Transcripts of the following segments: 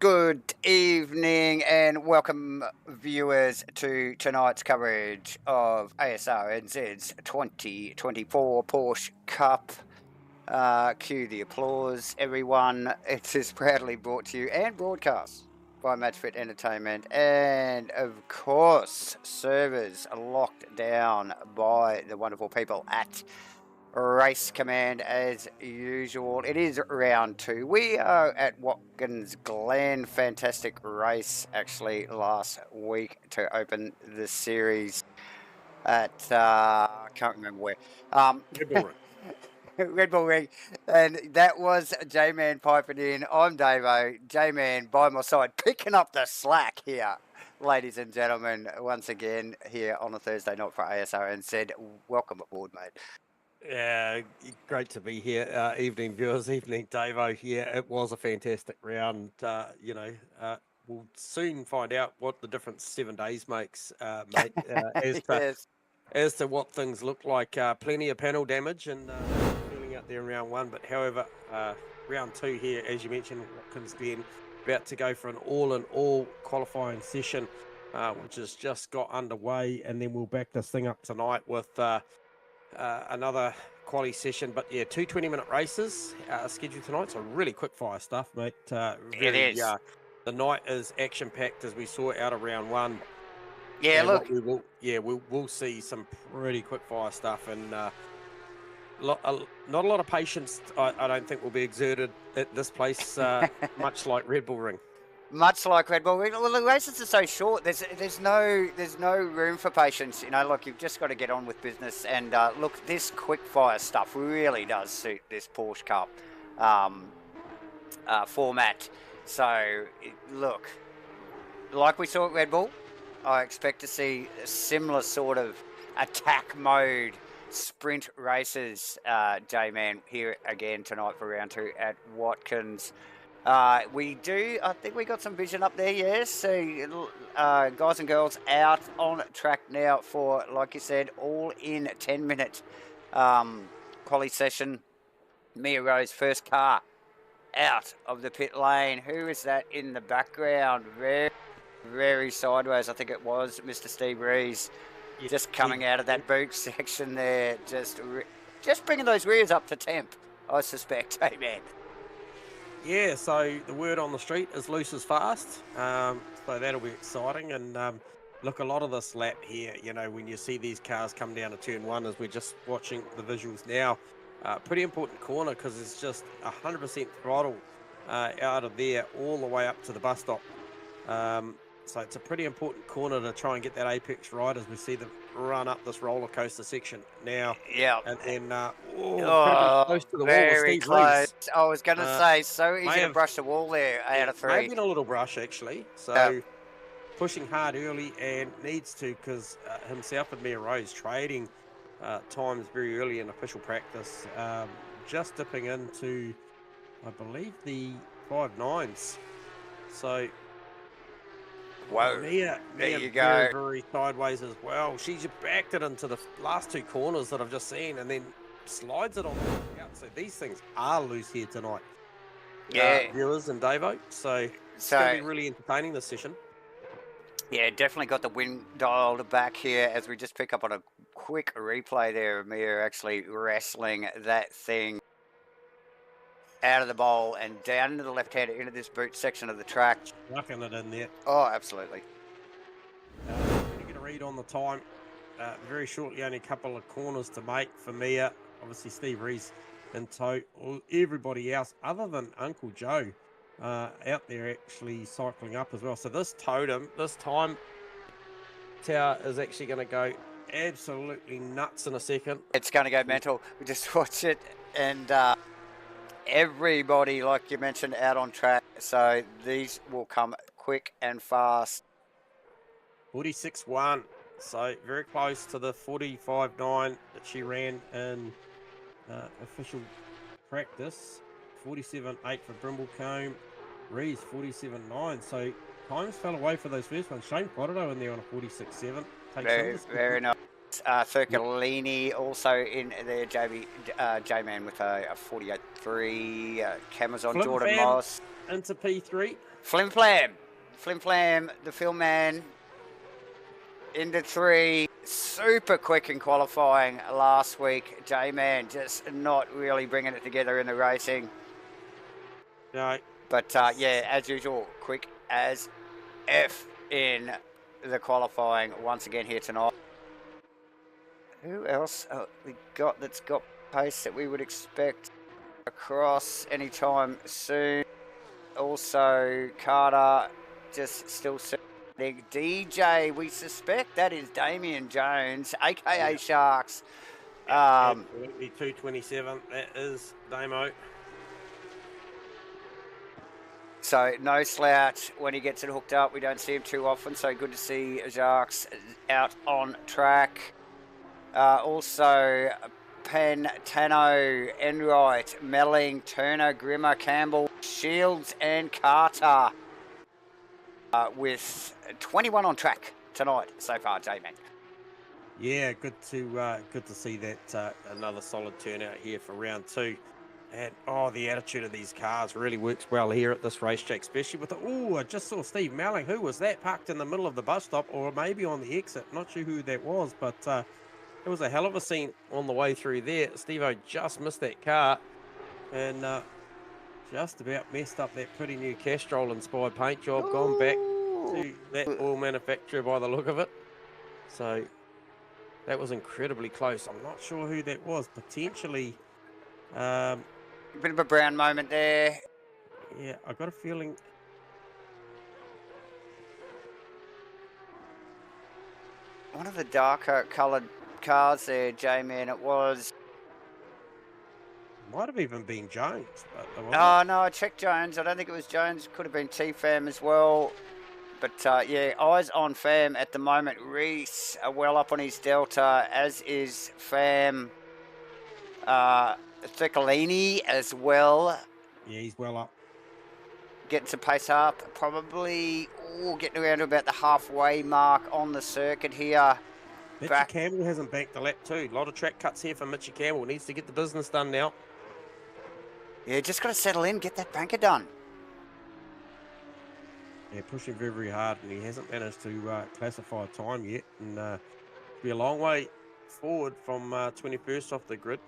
Good evening and welcome viewers to tonight's coverage of Asrnz's 2024 Porsche Cup. Cue the applause, everyone. It is proudly brought to you and broadcast by MATCHFIT Entertainment, and of course servers locked down by the wonderful people at Race Command as usual. It is round 2. We are at Watkins Glen. Fantastic race actually last week to open the series at I can't remember where. Red Bull Ring. Red Bull Ring, and that was J-Man piping in. I'm Davo, J-Man by my side, picking up the slack here, ladies and gentlemen, once again here on a Thursday night for ASR, and said, welcome aboard, mate. Yeah, great to be here. Evening viewers, evening Davo. Yeah, it was a fantastic round. We'll soon find out what the difference 7 days makes, mate, Yes. as to what things look like. Plenty of panel damage and feeling out there in round 1. But however, round 2 here, as you mentioned, Watkins Glen, about to go for an all-in-all qualifying session, which has just got underway. And then we'll back this thing up tonight with another quali session. But yeah, 2 20-minute races scheduled tonight, so really quick fire stuff, mate. It is. The night is action packed, as we saw out of round 1. Yeah, and look. We'll see some pretty quick fire stuff, and not a lot of patience. I don't think will be exerted at this place, much like Red Bull Ring. Much like Red Bull Ring. Well, the races are so short. There's no room for patience. You know, look, you've just got to get on with business. And look, this quick fire stuff really does suit this Porsche Cup format. So, look, like we saw at Red Bull, I expect to see a similar sort of attack mode sprint races, J-Man, here again tonight for round 2 at Watkins. I think we got some vision up there, yes. So, guys and girls out on track now for, like you said, all in 10-minute quali session. Mia Rose, first car out of the pit lane. Who is that in the background? Very, very sideways. I think it was Mr. Steve Rees, just coming out of that boot section there. Just bringing those rears up to temp, I suspect. Hey, man. Yeah, so the word on the street is loose is fast, so that'll be exciting. And look, a lot of this lap here, you know, when you see these cars come down to turn 1, as we're just watching the visuals now, pretty important corner, because it's just 100% throttle out of there all the way up to the bus stop. So it's a pretty important corner to try and get that apex right as we see them run up this roller coaster section now. Yeah. And then, close to the very wall, close. Rees. I was going to say, so easy to brush the wall there out of 3. May have been a little brush, actually. So pushing hard early, and needs to, because himself and Mia Rose trading times very early in official practice, just dipping into, I believe, the 5.9s. So... Whoa, Mia there you go. Very, very sideways as well. She's backed it into the last 2 corners that I've just seen, and then slides it on the way out. So these things are loose here tonight. Yeah. Viewers and Davo. So it's going to be really entertaining, this session. Yeah, definitely got the wind dialed back here as we just pick up on a quick replay there of Mia actually wrestling that thing out of the bowl and down into the left-hander into this boot section of the track. Rucking it in there. Oh, absolutely. Going to get a read on the time. Very shortly, only a couple of corners to make for Mia. Obviously, Steve Rees in tow. Everybody else, other than Uncle Joe, out there actually cycling up as well. So this totem, this time tower is actually going to go absolutely nuts in a second. It's going to go mental. We just watch it, and everybody, like you mentioned, out on track. So these will come quick and fast. 46.1. So very close to the 45.9 that she ran in official practice. 47.8 for Brimblecombe. Rees 47.9. So times fell away for those first ones. Shane Potato in there on a 46.7. Very nice. Fercolini also in there, J-Man with a 3. Cameras on Flim Jordan Flam Moss. into P3. Flim Flam, the film man, into 3. Super quick in qualifying last week. J-Man just not really bringing it together in the racing. No. But yeah, as usual, quick as F in the qualifying once again here tonight. Who else we got that's got pace that we would expect across anytime soon? Also, Carter just still sitting. DJ, we suspect that is Damien Jones, aka Sharks. Absolutely, 227. That is Damo. So no slouch when he gets it hooked up. We don't see him too often, so good to see Sharks out on track. Also, Penn, Tano, Enright, Melling, Turner, Grimmer, Campbell, Shields and Carter with 21 on track tonight so far, J-Man. Yeah, good to see that another solid turnout here for round 2. And the attitude of these cars really works well here at this racetrack, especially with the I just saw Steve Melling. Who was that parked in the middle of the bus stop or maybe on the exit? Not sure who that was, but it was a hell of a scene on the way through there. Steve-O just missed that car and just about messed up that pretty new Castrol inspired paint job. Gone back to that oil manufacturer by the look of it. So that was incredibly close. I'm not sure who that was. Potentially a bit of a brown moment there. Yeah, I got a feeling. One of the darker coloured cars there, J-Man, it was. Might have even been Jones. But no, I checked Jones. I don't think it was Jones. Could have been T-Fam as well. But yeah, eyes on Fam at the moment. Reese well up on his Delta, as is Fam. Thiccolini as well. Yeah, he's well up. Getting some pace up. Probably getting around to about the halfway mark on the circuit here. Mitchie Campbell hasn't banked the lap too. A lot of track cuts here for Mitchie Campbell. Needs to get the business done now. Yeah, just got to settle in, get that banker done. Yeah, pushing very, very hard, and he hasn't managed to classify a time yet. And be a long way forward from 21st off the grid.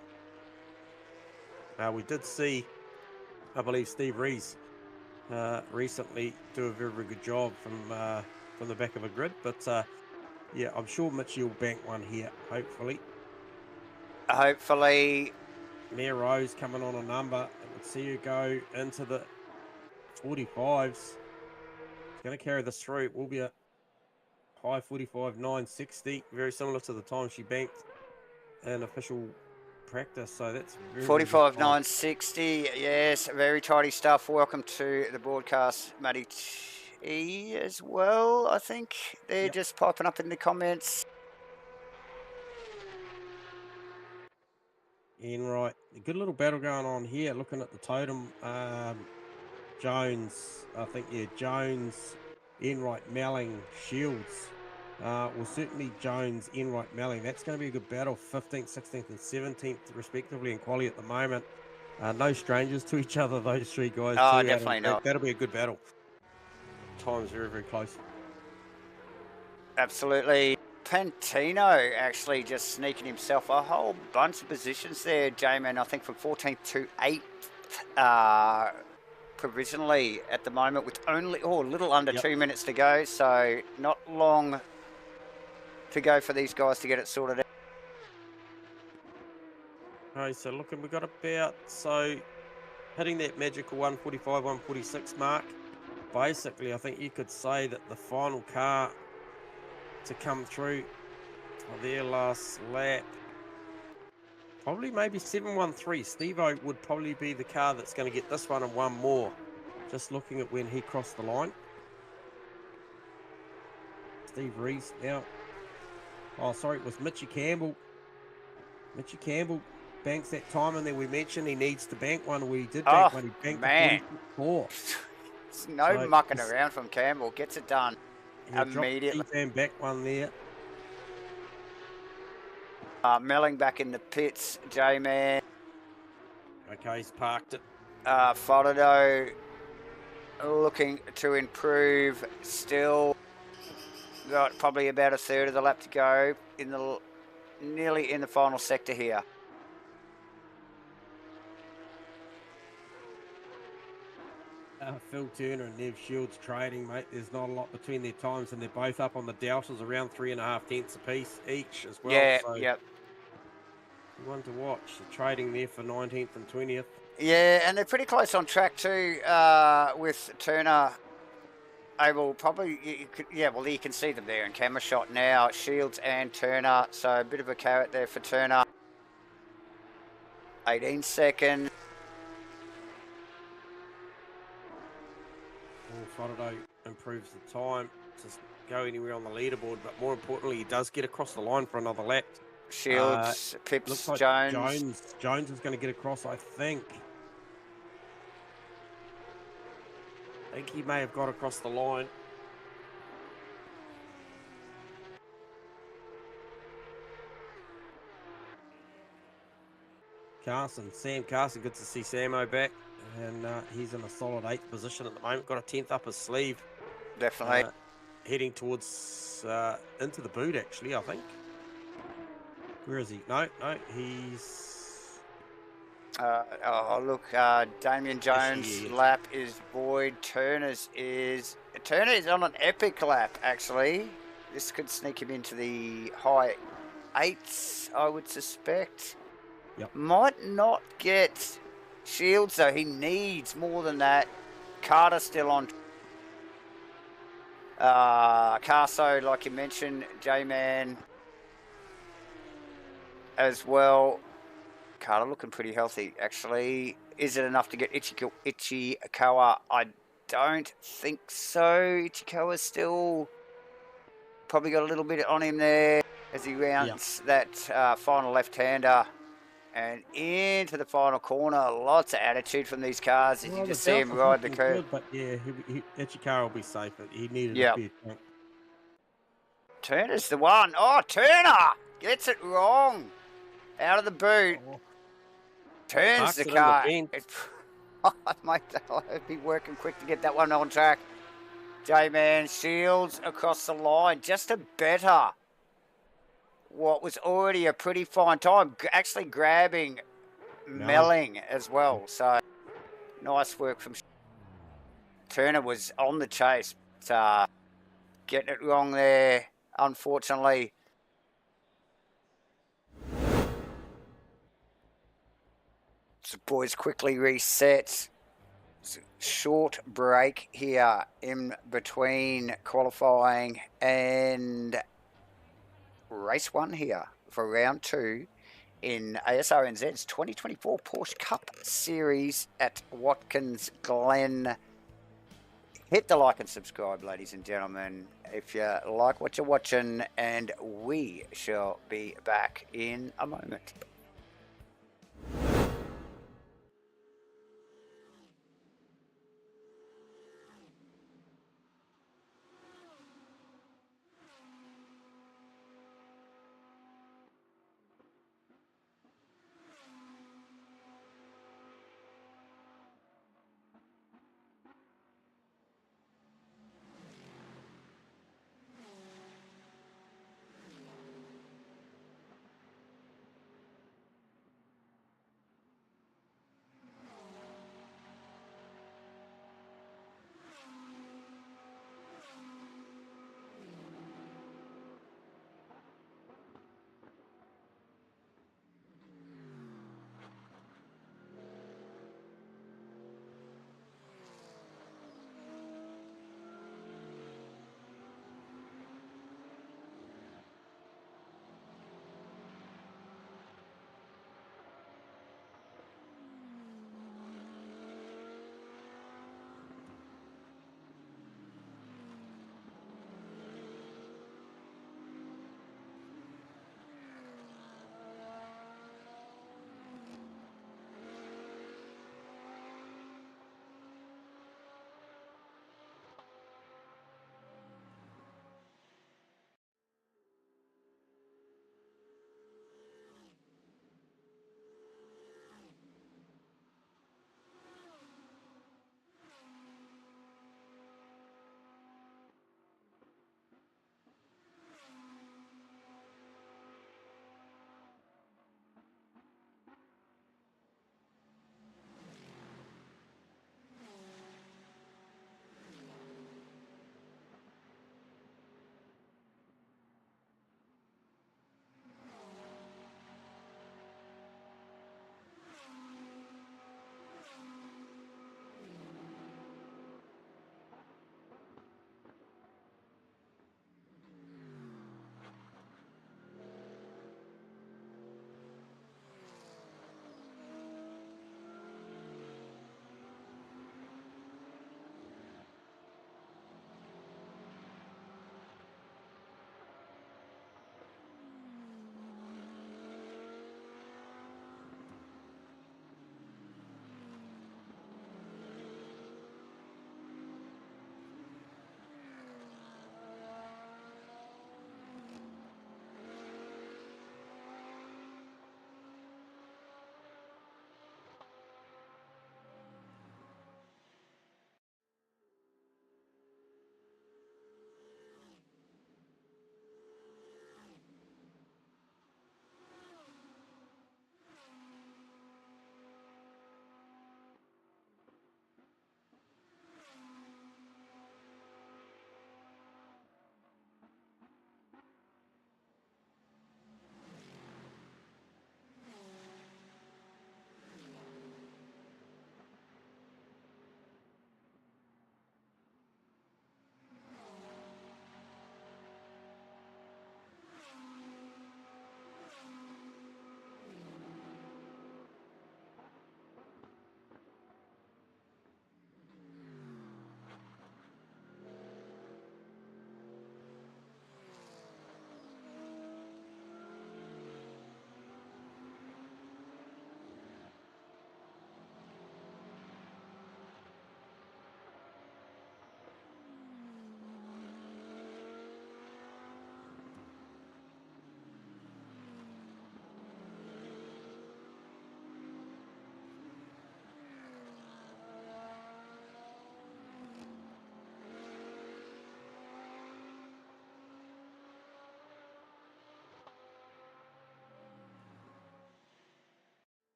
We did see, I believe, Steve Rees recently do a very, very good job from the back of a grid. But yeah, I'm sure Mitchie will bank one here, hopefully. Hopefully. Mayor Rose coming on a number. And we'll see you go into the 45s. It's going to carry this through. It will be a high 45.960, very similar to the time she banked in official practice. So that's 45.960. Yes, very tidy stuff. Welcome to the broadcast, Matty T as well. I think they're just popping up in the comments. Right, a good little battle going on here. Looking at the totem, Jones, I think, Jones, Enright, Melling, Shields. Well, certainly Jones, Enright, Melling. That's going to be a good battle. 15th, 16th, and 17th, respectively, in quali at the moment. No strangers to each other, those three guys. Oh, definitely not. That'll be a good battle. Time's very, very close. Absolutely. Pantino actually just sneaking himself a whole bunch of positions there, J-Man. I think from 14th to 8th provisionally at the moment, with only a little under 2 minutes to go. So not long to go for these guys to get it sorted out. Okay, so looking, we got about, hitting that magical 145, 146 mark. Basically, I think you could say that the final car to come through for their last lap, probably maybe 713. Steve-O would probably be the car that's going to get this one and one more. Just looking at when he crossed the line. Steve Rees now. Oh, sorry, it was Mitchie Campbell. Mitchie Campbell banks that time, and then we mentioned he needs to bank one. We did bank one. He banked 44. There's no mucking around from Campbell. Gets it done immediately. And back one there. Melling back in the pits, J-Man. Okay, he's parked it. Fodado looking to improve still. Got probably about a third of the lap to go in the nearly in the final sector here. Phil Turner and Nev Shields trading, mate. There's not a lot between their times, and they're both up on the deltas, around 3.5 tenths apiece each as well. Yeah, so yep. One to watch. The trading there for 19th and 20th. Yeah, and they're pretty close on track too, with Turner able probably, well, you can see them there in camera shot now, Shields and Turner, so a bit of a carrot there for Turner. 18 seconds. Fodado improves the time to go anywhere on the leaderboard, but more importantly, he does get across the line for another lap. Shields, Pips, looks like Jones. Jones is going to get across, I think. I think he may have got across the line. Sam Carson, good to see Samo back. And he's in a solid 8th position at the moment. Got a 10th up his sleeve. Definitely. Heading towards, into the boot, actually, I think. Where is he? No, he's... Damien Jones' lap is void. Turner is on an epic lap, actually. This could sneak him into the high 8s, I would suspect. Yep. Might not get Shields, though. He needs more than that. Carter still on. Carso, like you mentioned, J-Man as well. Carter looking pretty healthy, actually. Is it enough to get Ichikawa? I don't think so. Ichikawa's still probably got a little bit on him there as he rounds that final left-hander and into the final corner. Lots of attitude from these cars as you just see him ride the curve. Good, but yeah, Ichikawa will be safe. He needed a bit. Turner's the one. Oh, Turner gets it wrong. Out of the boot. Turns the car. Mate, I'll be working quick to get that one on track. J-Man Shields across the line. Just a better what was already a pretty fine time. Actually grabbing Melling as well. So nice work from Turner. Was on the chase. But, getting it wrong there, unfortunately. So boys quickly reset. Short break here in between qualifying and race 1 here for round 2 in Asrnz's 2024 Porsche Cup Series at Watkins Glen. Hit the like and subscribe, ladies and gentlemen, if you like what you're watching, and we shall be back in a moment.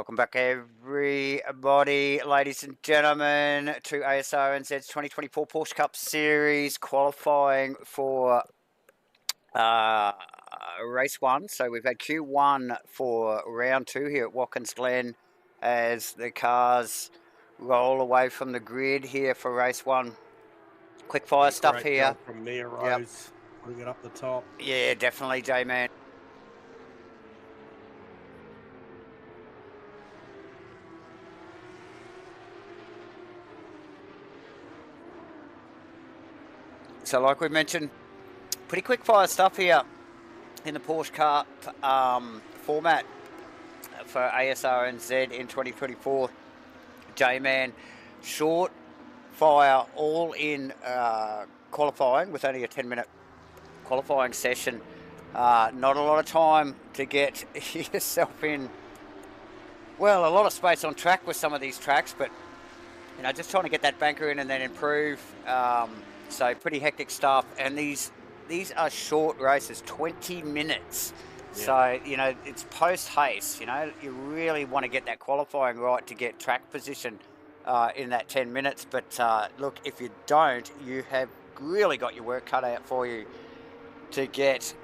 Welcome back, everybody, ladies and gentlemen, to Asrnz's 2024 Porsche Cup Series qualifying for race 1. So we've had Q1 for round 2 here at Watkins Glen as the cars roll away from the grid here for race 1. Quick fire stuff Great here. job from Mia Rose, putting it up the top. Yeah, definitely, J-Man. So like we mentioned, pretty quick fire stuff here in the Porsche Cup format for Asrnz in 2024. J-Man, short fire all in qualifying with only a 10-minute qualifying session. Not a lot of time to get yourself in, well, a lot of space on track with some of these tracks, but you know, just trying to get that banker in and then improve. So pretty hectic stuff, and these are short races, 20 minutes. Yeah. So, you know, it's post-haste, you know, you really want to get that qualifying right to get track position in that 10 minutes. But look, if you don't, you have really got your work cut out for you to get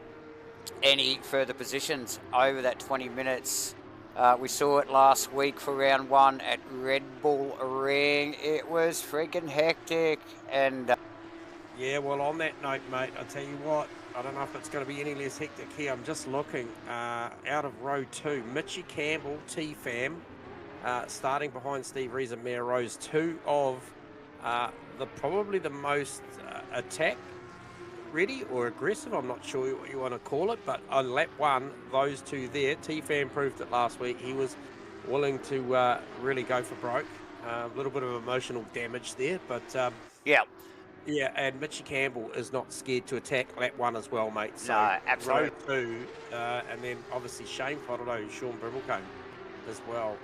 any further positions over that 20 minutes. We saw it last week for round 1 at Red Bull Ring. It was freaking hectic. And yeah, well, on that note, mate, I'll tell you what, I don't know if it's going to be any less hectic here. I'm just looking out of row 2. Mitchy Campbell, T-Fam, starting behind Steve Rees and Mia Rose. 2 of probably the most attack ready or aggressive, I'm not sure what you want to call it, but on lap 1, those 2 there, T-Fam proved it last week. He was willing to really go for broke. A little bit of emotional damage there, but yeah, and Mitchy Campbell is not scared to attack lap 1 as well, mate. So no, absolutely. Row 2, and then obviously Shane Fotterdo, Sean Brimelcombe as well.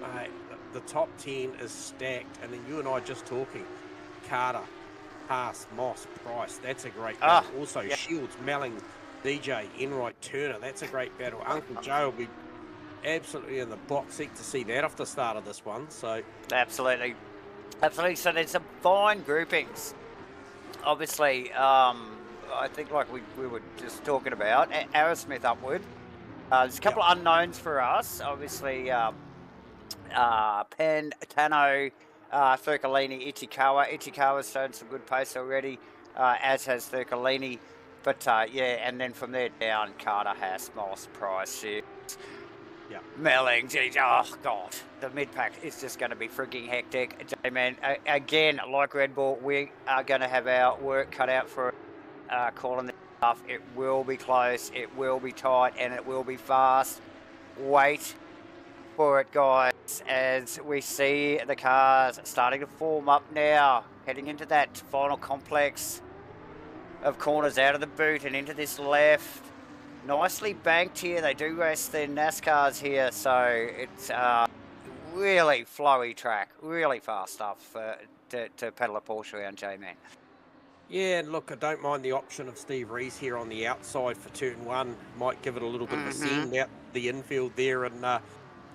Mate, the top 10 is stacked, and then you and I just talking. Carter, Haas, Moss, Price, that's a great battle. Also, Shields, Melling, DJ, Enright, Turner, that's a great battle. Uncle Joe will be absolutely in the box seat to see that off the start of this one. So absolutely. So there's some fine groupings. Obviously, I think like we were just talking about, Aerosmith upward. There's a couple of unknowns for us. Obviously, Penn, Tano, Thurkalini, Ichikawa. Ichikawa's shown some good pace already, as has Thurkalini. But yeah, and then from there down, Carter, Haas, Moss, Price, Shields, Melling, oh God, the mid-pack is just going to be freaking hectic. J-Man, again, like Red Bull, we are going to have our work cut out for calling this stuff. It will be close, it will be tight, and it will be fast. Wait for it, guys, as we see the cars starting to form up now, heading into that final complex of corners out of the boot and into this left. Nicely banked here. They do race their NASCARs here, so it's really flowy track, really fast stuff to pedal a Porsche around, J-Man. Yeah, and look, I don't mind the option of Steve Rees here on the outside for turn 1. Might give it a little bit of a send out the infield there and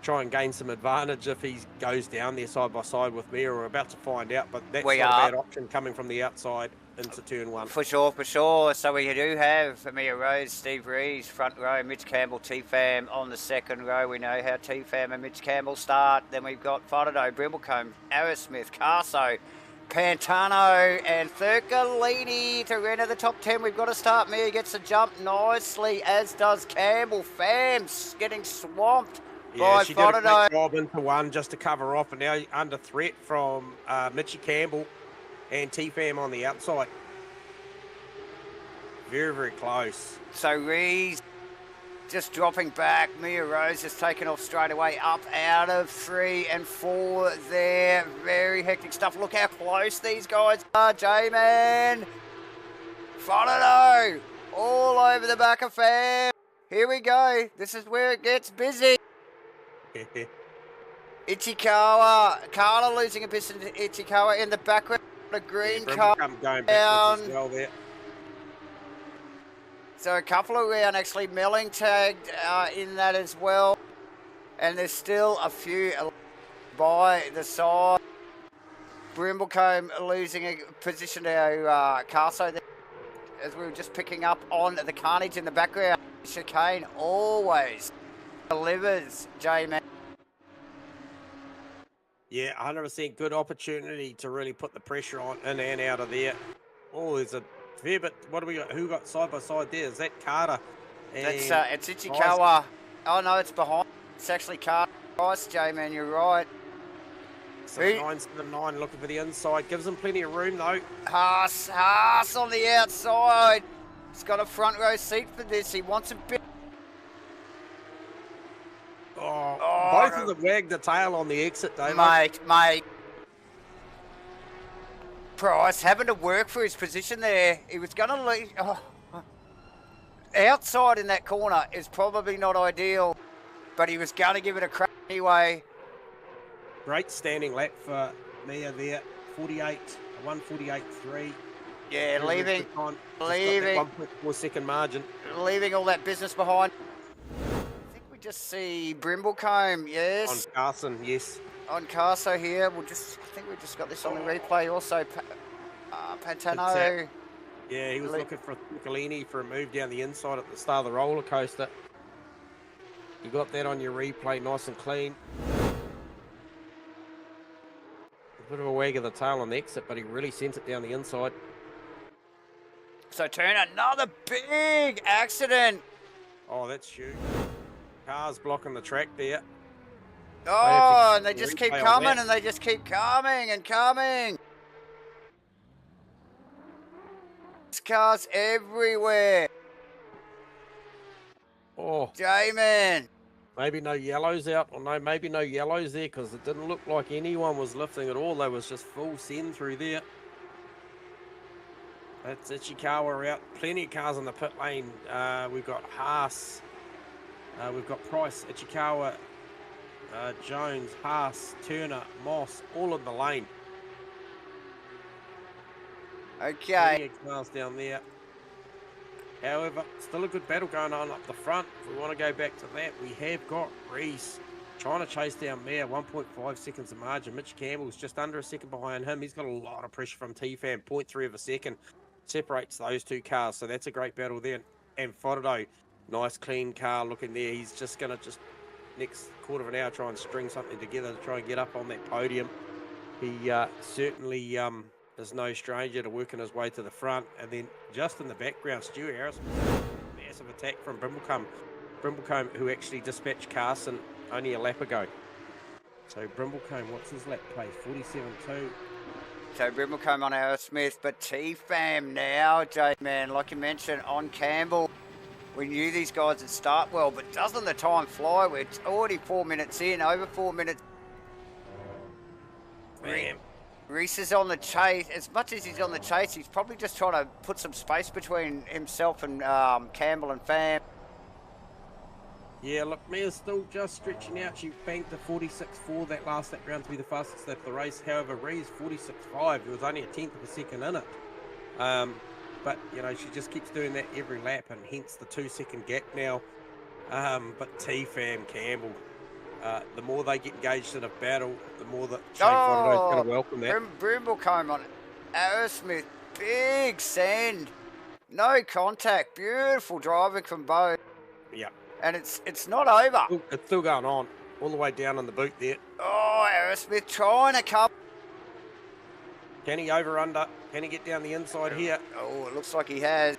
try and gain some advantage if he goes down there side by side with me. We're about to find out, but that's not a bad option coming from the outside into turn 1. For sure. So we do have Mia Rose, Steve Rees, front row, Mitch Campbell, T-Fam on the second row. We know how T-Fam and Mitch Campbell start. Then we've got Fotterdo, Brimelcombe, Aerosmith, Carso, Pantano and Thurkalini to enter the top 10. We've got to start. Mia gets a jump nicely, as does Campbell. Fam's getting swamped by she Fotterdo. did a great job into 1 just to cover off, and now under threat from Mitchy Campbell and T-Fam on the outside. Very, very close. So Rees just dropping back. Mia Rose has taken off straight away, up out of 3 and 4 there. Very hectic stuff. Look how close these guys are, J-Man. Fotterdo all over the back of Fam. Here we go. This is where it gets busy. Ichikawa. Carla losing a piston to Ichikawa in the background. A green car going backwards as well there. So a couple around, actually. Melling tagged in that as well. And there's still a few by the side. Brimblecombe losing a position to Carso there, as we were just picking up on the carnage in the background. Chicane always delivers, J-Man. Yeah, 100% good opportunity to really put the pressure on in and out of there. Oh, there's a fair bit. What do we got? Who got side by side there? Is that Carter? That's And it's Ichikawa. Oh no, it's behind. It's actually Carter. Nice, J-Man, you're right. So 979 looking for the inside. Gives him plenty of room though. Haas on the outside. He's got a front row seat for this. He wants a bit. Both of them wagged the tail on the exit, Dave. Mate. Price having to work for his position there. He was going to leave. Outside in that corner is probably not ideal, but he was going to give it a crack anyway. Great standing lap for Mia there. 148.3. Yeah, leaving 1.4 second margin. Leaving all that business behind. I think we just see Brimblecombe, yes. On Carson, yes. On Carso here, I think we just got this on the replay. Also, Pantano. Yeah, he was looking for Michelini for a move down the inside at the start of the roller coaster. You got that on your replay, nice and clean. A bit of a wag of the tail on the exit, but he really sent it down the inside. So turn another big accident. Oh, that's huge. Cars blocking the track there. Oh, and they just keep coming and they just keep coming and coming. There's cars everywhere. Oh. J-Man. Maybe no yellows out, or no, maybe no yellows there because it didn't look like anyone was lifting at all. There was just full send through there. That's Ichikawa out. Plenty of cars in the pit lane. We've got Haas. We've got Price, Ichikawa, Jones, Haas, Turner, Moss, all in the lane. Okay. Plenty of cars down there. However, still a good battle going on up the front. If we want to go back to that, we have got Reese trying to chase down Mayer, 1.5 seconds of margin. Mitch Campbell's just under a second behind him. He's got a lot of pressure from T-Fam, 0.3 of a second. Separates those two cars, so that's a great battle there. And Foddo, nice clean car looking there. He's just going to next quarter of an hour try and string something together to try and get up on that podium. He certainly is no stranger to working his way to the front. And then just in the background, Stuart Harris, massive attack from Brimblecombe, who actually dispatched Carson only a lap ago. So Brimblecombe, what's his lap pace? 47.2. So Brimblecombe on Asrnz, but T-Fam now, J-Man, like you mentioned, on Campbell. We knew these guys would start well, but doesn't the time fly? We're already 4 minutes in, over 4 minutes. Man. Reese is on the chase. As much as he's on the chase, he's probably just trying to put some space between himself and Campbell and Fam. Yeah, look, Mia's still just stretching out. She banked the 46.4 that last lap round to be the fastest lap of the race. However, Ree's 46.5. There was only a tenth of a second in it. But, you know, she just keeps doing that every lap, and hence the 2 second gap now. But T-Fam, Campbell, the more they get engaged in a battle, the more that Shane Fondo's going to welcome that. Brimblecombe on Asrnz, big send, no contact, beautiful driving from both. Yeah. And it's not over. It's still going on, all the way down on the boot there. Oh, Asrnz trying to come. Can he over under? Can he get down the inside here? Oh, it looks like he has.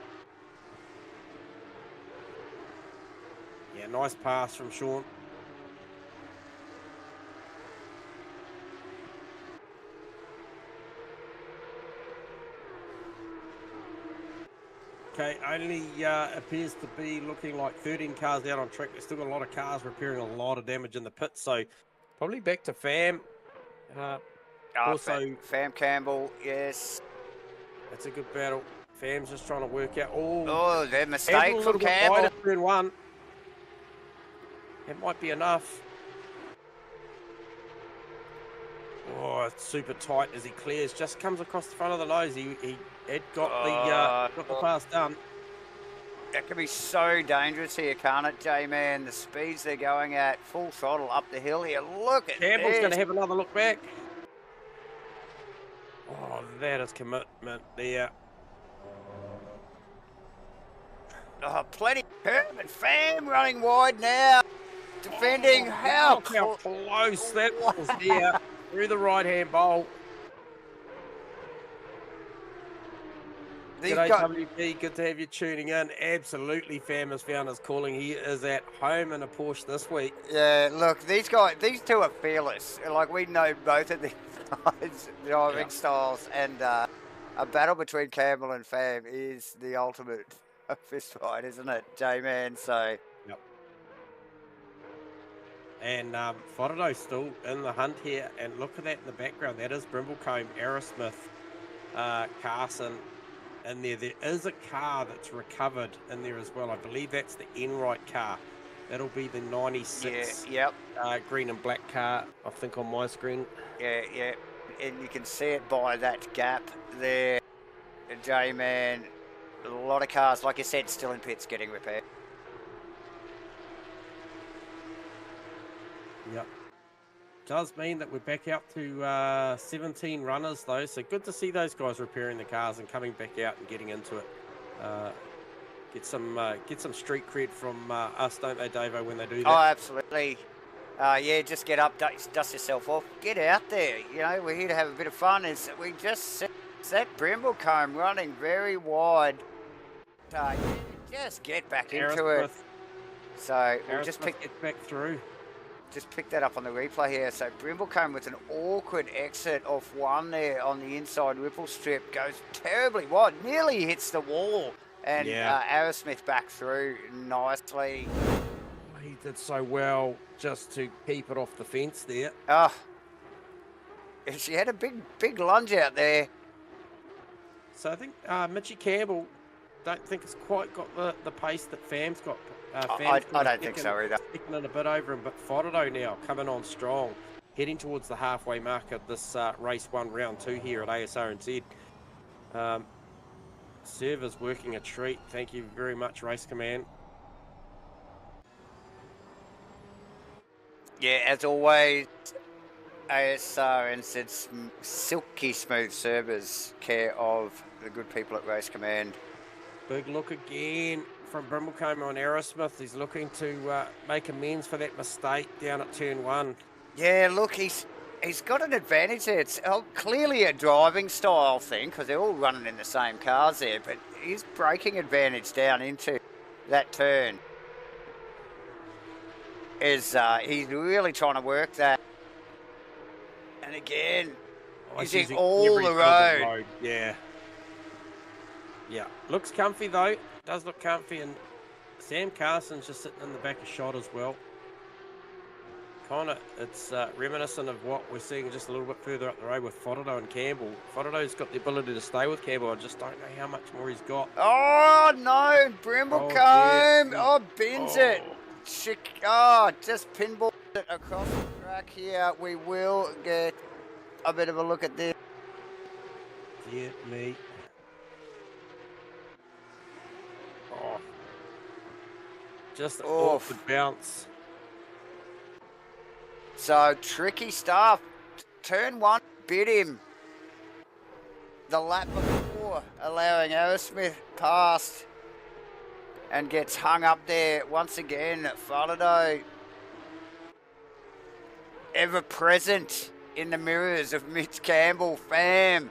Yeah, nice pass from Sean. Okay, only appears to be looking like 13 cars down on track. There's still got a lot of cars repairing a lot of damage in the pit, so probably back to Fam. Also, Fam Campbell, yes. That's a good battle. Fam's just trying to work out. Oh, their mistake from Campbell. Turn one. It might be enough. Oh, it's super tight as he clears. Just comes across the front of the nose. He had got the pass done. That can be so dangerous here, can't it, J-Man? The speeds they're going at, full throttle up the hill here. Look at Campbell's going to this. have another look back. Oh, that is commitment there. Oh, plenty of curb and Fam running wide now. Defending. How close that was there through the right-hand bolt. G'day, WP. Good to have you tuning in. Absolutely, Fam has found his calling. He is at home in a Porsche this week. Yeah, look, these two are fearless. Like, we know both of these guys' driving styles, and a battle between Campbell and Fam is the ultimate fist fight, isn't it, J-Man? So. Yep. And Fordo's still in the hunt here, and look at that in the background. That is Brimblecombe, Asrnz, Carson. In there is a car that's recovered in there as well. I believe that's the Enright car. That'll be the 96 green and black car, I think, on my screen. Yeah, and you can see it by that gap there, J-Man. A lot of cars, like you said, still in pits getting repaired. Yep. Does mean that we're back out to 17 runners though, so good to see those guys repairing the cars and coming back out and getting into it. Get some street cred from us, don't they, Davo, when they do that? Oh, absolutely. Yeah, just get up, dust yourself off, get out there. You know, we're here to have a bit of fun. We just set that Brimblecombe running very wide. Just get back into it. So we'll just pick it back through. Just pick that up on the replay here. So Brimblecombe with an awkward exit off one there on the inside ripple strip goes terribly wide, nearly hits the wall, and Asrnz back through nicely. He did so well just to keep it off the fence there. She had a big lunge out there. So I think Mitchie Campbell, don't think it's quite got the pace that Fam's got. I don't think so either. Sticking in a bit over him, but Fordo now coming on strong, heading towards the halfway mark of this race 1, round 2 here at Asrnz. Server's working a treat. Thank you very much, Race Command. Yeah, as always, Asrnz's silky smooth servers care of the good people at Race Command. Big look again from Brimblecombe on Asrnz. He's looking to make amends for that mistake down at turn 1. Yeah, look, he's got an advantage there. It's clearly a driving style thing because they're all running in the same cars there, but his braking advantage down into that turn is he's really trying to work that. And again, he's in all the road. Yeah. Looks comfy though. Does look comfy, and Sam Carson's just sitting in the back of shot as well. It's reminiscent of what we're seeing just a little bit further up the road with Fordo and Campbell. Fordo's got the ability to stay with Campbell. I just don't know how much more he's got. Oh no, Brimblecombe! Bins it. Just pinball it across the track here. We will get a bit of a look at this. Yeah, me. Just an awkward bounce. So tricky stuff. Turn 1 bit him the lap before, allowing Asrnz past, and gets hung up there once again. Fordo ever present in the mirrors of Mitch Campbell. Fam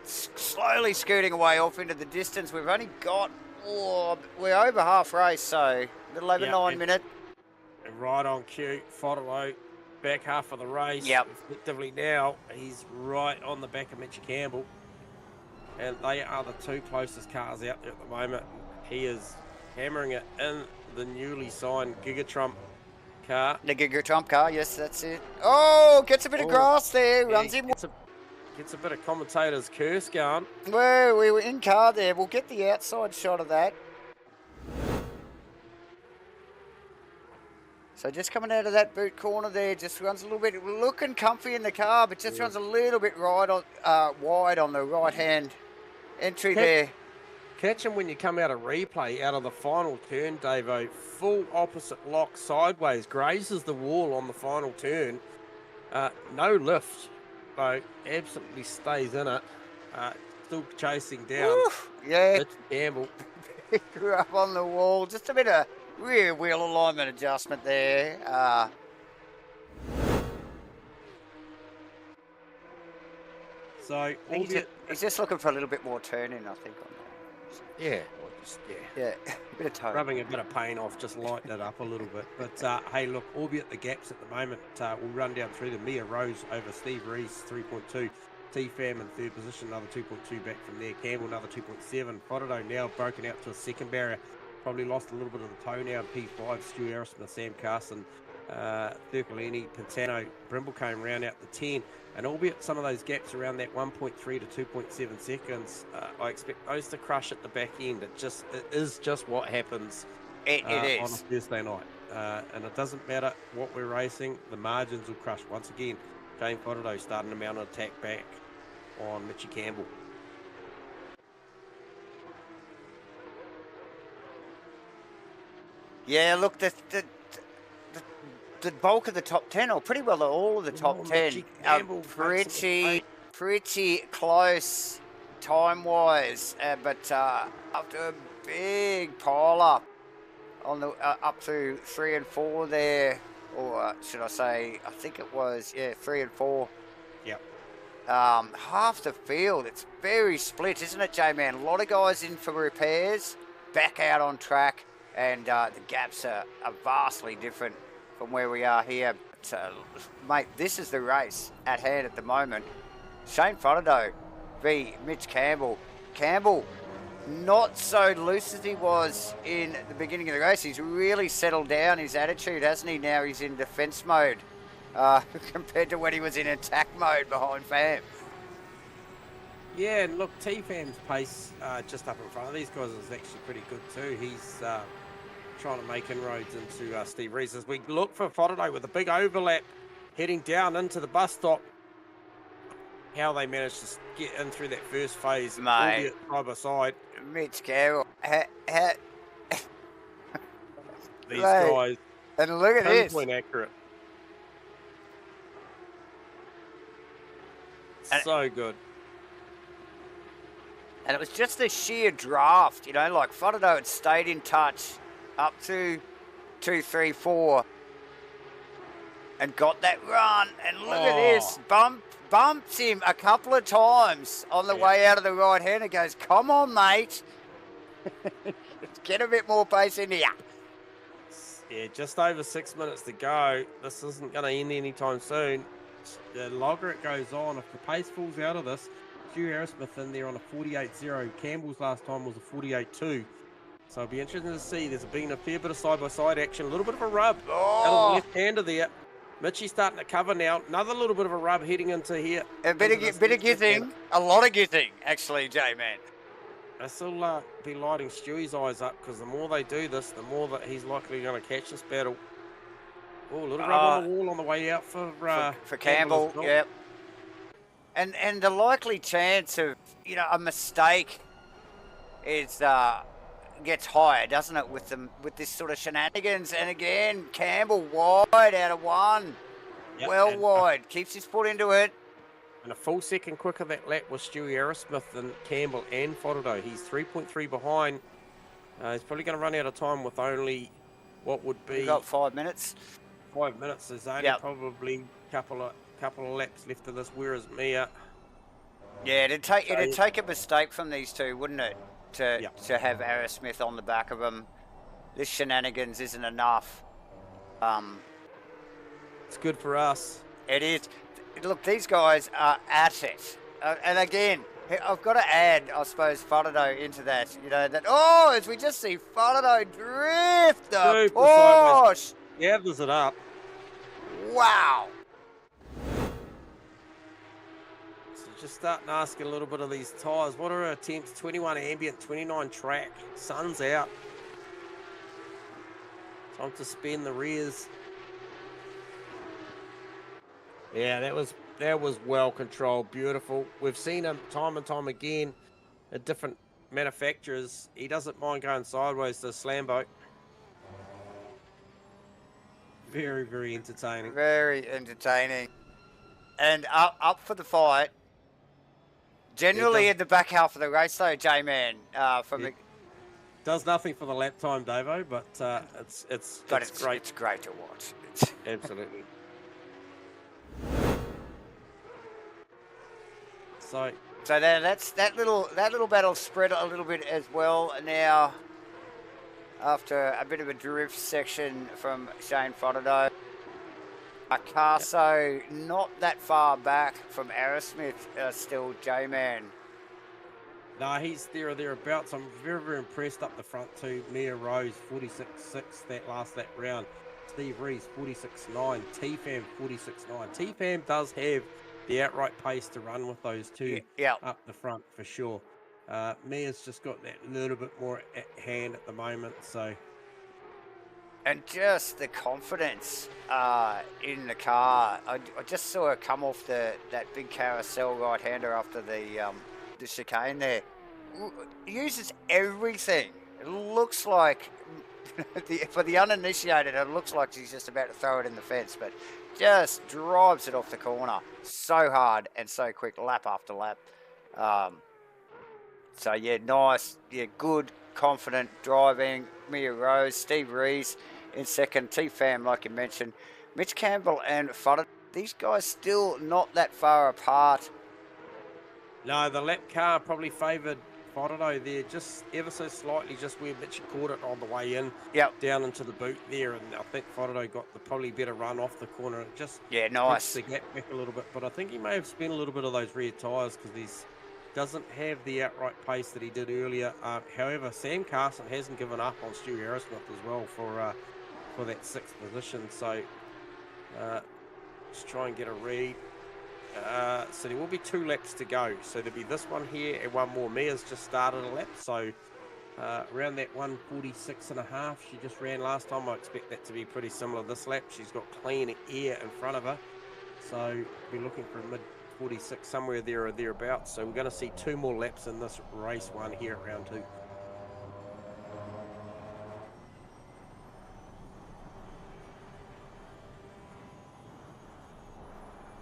slowly scooting away off into the distance. We've only got we're over half race, so a little over 9 minutes. And right on cue, Fordo, back half of the race. Effectively now, he's right on the back of Mitch Campbell. And they are the 2 closest cars out there at the moment. He is hammering it in the newly signed Gigatrump car. The Gigatrump car, yes, that's it. Oh, gets a bit of grass there, runs in. Gets a bit of commentator's curse going. Well, we were in car there. We'll get the outside shot of that. So just coming out of that boot corner there, just runs a little bit, looking comfy in the car, but just runs a little bit wide on the right-hand entry there. Catch him when you come out of replay, out of the final turn, Davo. Full opposite lock sideways, grazes the wall on the final turn. No lift, so absolutely stays in it. Still chasing down. Oof, yeah. Mitch Campbell. Grew up on the wall. Just a bit of rear wheel alignment adjustment there. So he's just looking for a little bit more turning, I think, on that. Yeah, Yeah, a bit of toe. rubbing a bit of paint off, just lighten it up a little bit. But hey, look, albeit the gaps at the moment, we'll run down through them. Mia Rose over Steve Reese, 3.2. T-Fam in third position, another 2.2 back from there. Campbell, another 2.7. Fodderdo now broken out to a second barrier. Probably lost a little bit of the toe now in P5. Stu Aerosmith, Sam Carson, Thurcolini, Pintano, Brimblecombe round out the 10. And albeit some of those gaps around that 1.3 to 2.7 seconds, I expect those to crush at the back end. It is just what happens It is. on a Thursday night. And it doesn't matter what we're racing, the margins will crush. Once again, Jane Fodderdo starting to mount an attack back on Mitchie Campbell. Yeah, look, the bulk of the top 10, or pretty well all of the top 10, are pretty close time-wise. But after a big pile-up on the up to 3 and 4 there, or should I say, I think it was, 3 and 4. Yep. Half the field, it's very split, isn't it, J-Man? A lot of guys in for repairs, back out on track, and the gaps are vastly different from where we are here. But, mate, this is the race at hand at the moment. Shane Fodderdo v Mitch Campbell. Campbell, not so loose as he was in the beginning of the race. He's really settled down his attitude, hasn't he? Now he's in defence mode compared to when he was in attack mode behind Fam. Yeah, and look, T-Fam's pace just up in front of these guys is actually pretty good too. He's trying to make inroads into Steve Reese. As we look for Fodderdo with a big overlap heading down into the bus stop. How they managed to get in through that first phase, mate, side by side. Mitch Carroll. These guys. And look at this. Pinpoint accurate. So good. And it was just the sheer draft, you know, like Fodderdo had stayed in touch up to 2, 3, 4 and got that run. And look at this, bumps him a couple of times on the way out of the right hand. It goes, come on, mate. Let's get a bit more pace in here. Yeah, just over 6 minutes to go. This isn't going to end anytime soon. The longer it goes on, if the pace falls out of this, Stu Aerosmith in there on a 48.0. Campbell's last time was a 48.2. So it'll be interesting to see. There's been a fair bit of side-by-side action. A little bit of a rub out of the left-hander there. Mitchie's starting to cover now. Another little bit of a rub heading into here. A bit of gizzing. A lot of gizzing, actually, J-Man. This will be lighting Stewie's eyes up, because the more they do this, the more that he's likely going to catch this battle. Oh, a little rub on the wall on the way out for Campbell. Well. Yep. And the likely chance of, you know, a mistake is gets higher, doesn't it, with this sort of shenanigans? And again, Campbell wide out of 1. Yep, wide. Keeps his foot into it. And a full second quicker that lap was Stewie Aerosmith than Campbell and Fodderdo. He's 3.3 behind. He's probably going to run out of time with only what would be... We've got 5 minutes. 5 minutes. There's only probably a couple of laps left of this. Where is Mia? Yeah, it'd take a mistake from these two, wouldn't it? To have Aerosmith on the back of them. This shenanigans isn't enough. It's good for us. It is. Look, these guys are at it. And again, I've got to add, I suppose, Fodderdo into that. You know, as we just see Fodderdo drift the Porsche. Gathers it up. Wow. So just starting asking a little bit of these tyres. What are our attempts? 21 ambient, 29 track. Sun's out. Time to spin the rears. Yeah, that was well controlled, beautiful. We've seen him time and time again at different manufacturers, he doesn't mind going sideways to slam boat. Very, very entertaining. Very entertaining. And up for the fight. Generally in the back half of the race, though, J-Man. Does nothing for the lap time, Davo, but it's great. It's great to watch. Absolutely. So then that little battle spread a little bit as well. Now, after a bit of a drift section from Shane Fodderdo, Carso not that far back from Asrnz, still J-Man. No, he's there or thereabouts. I'm very, very impressed up the front too. Mia Rose, 46.6 that last lap round. Steve Rees, 46.9. T-Fam, 46.9. T-Fam does have the outright pace to run with those two up the front for sure. Mia's just got that little bit more at hand at the moment, so. And just the confidence in the car. I just saw her come off that big carousel right-hander after the chicane there. Uses everything. It looks like, for the uninitiated, it looks like she's just about to throw it in the fence, but just drives it off the corner so hard and so quick, lap after lap. So yeah, nice, yeah, good, confident driving. Mia Rose, Steve Rees in second, T-Fam, like you mentioned. Mitch Campbell and Fudder, these guys still not that far apart. No, the lap car probably favoured Fodderdo there, just ever so slightly, just where Mitch caught it on the way in, down into the boot there, and I think Fodderdo got the probably better run off the corner. It just nice. The gap back a little bit, but I think he may have spent a little bit of those rear tyres because he's doesn't have the outright pace that he did earlier. However, Sam Carson hasn't given up on Stu Arrowsmith as well for that 6th position. So let's try and get a read. So there will be 2 laps to go. So there'll be this one here and one more. Mia's just started a lap, so around that 146.5 she just ran last time. I expect that to be pretty similar this lap. She's got clean air in front of her, so we're looking for a mid 46 somewhere there or thereabouts. So we're going to see 2 more laps in this race one here at round 2.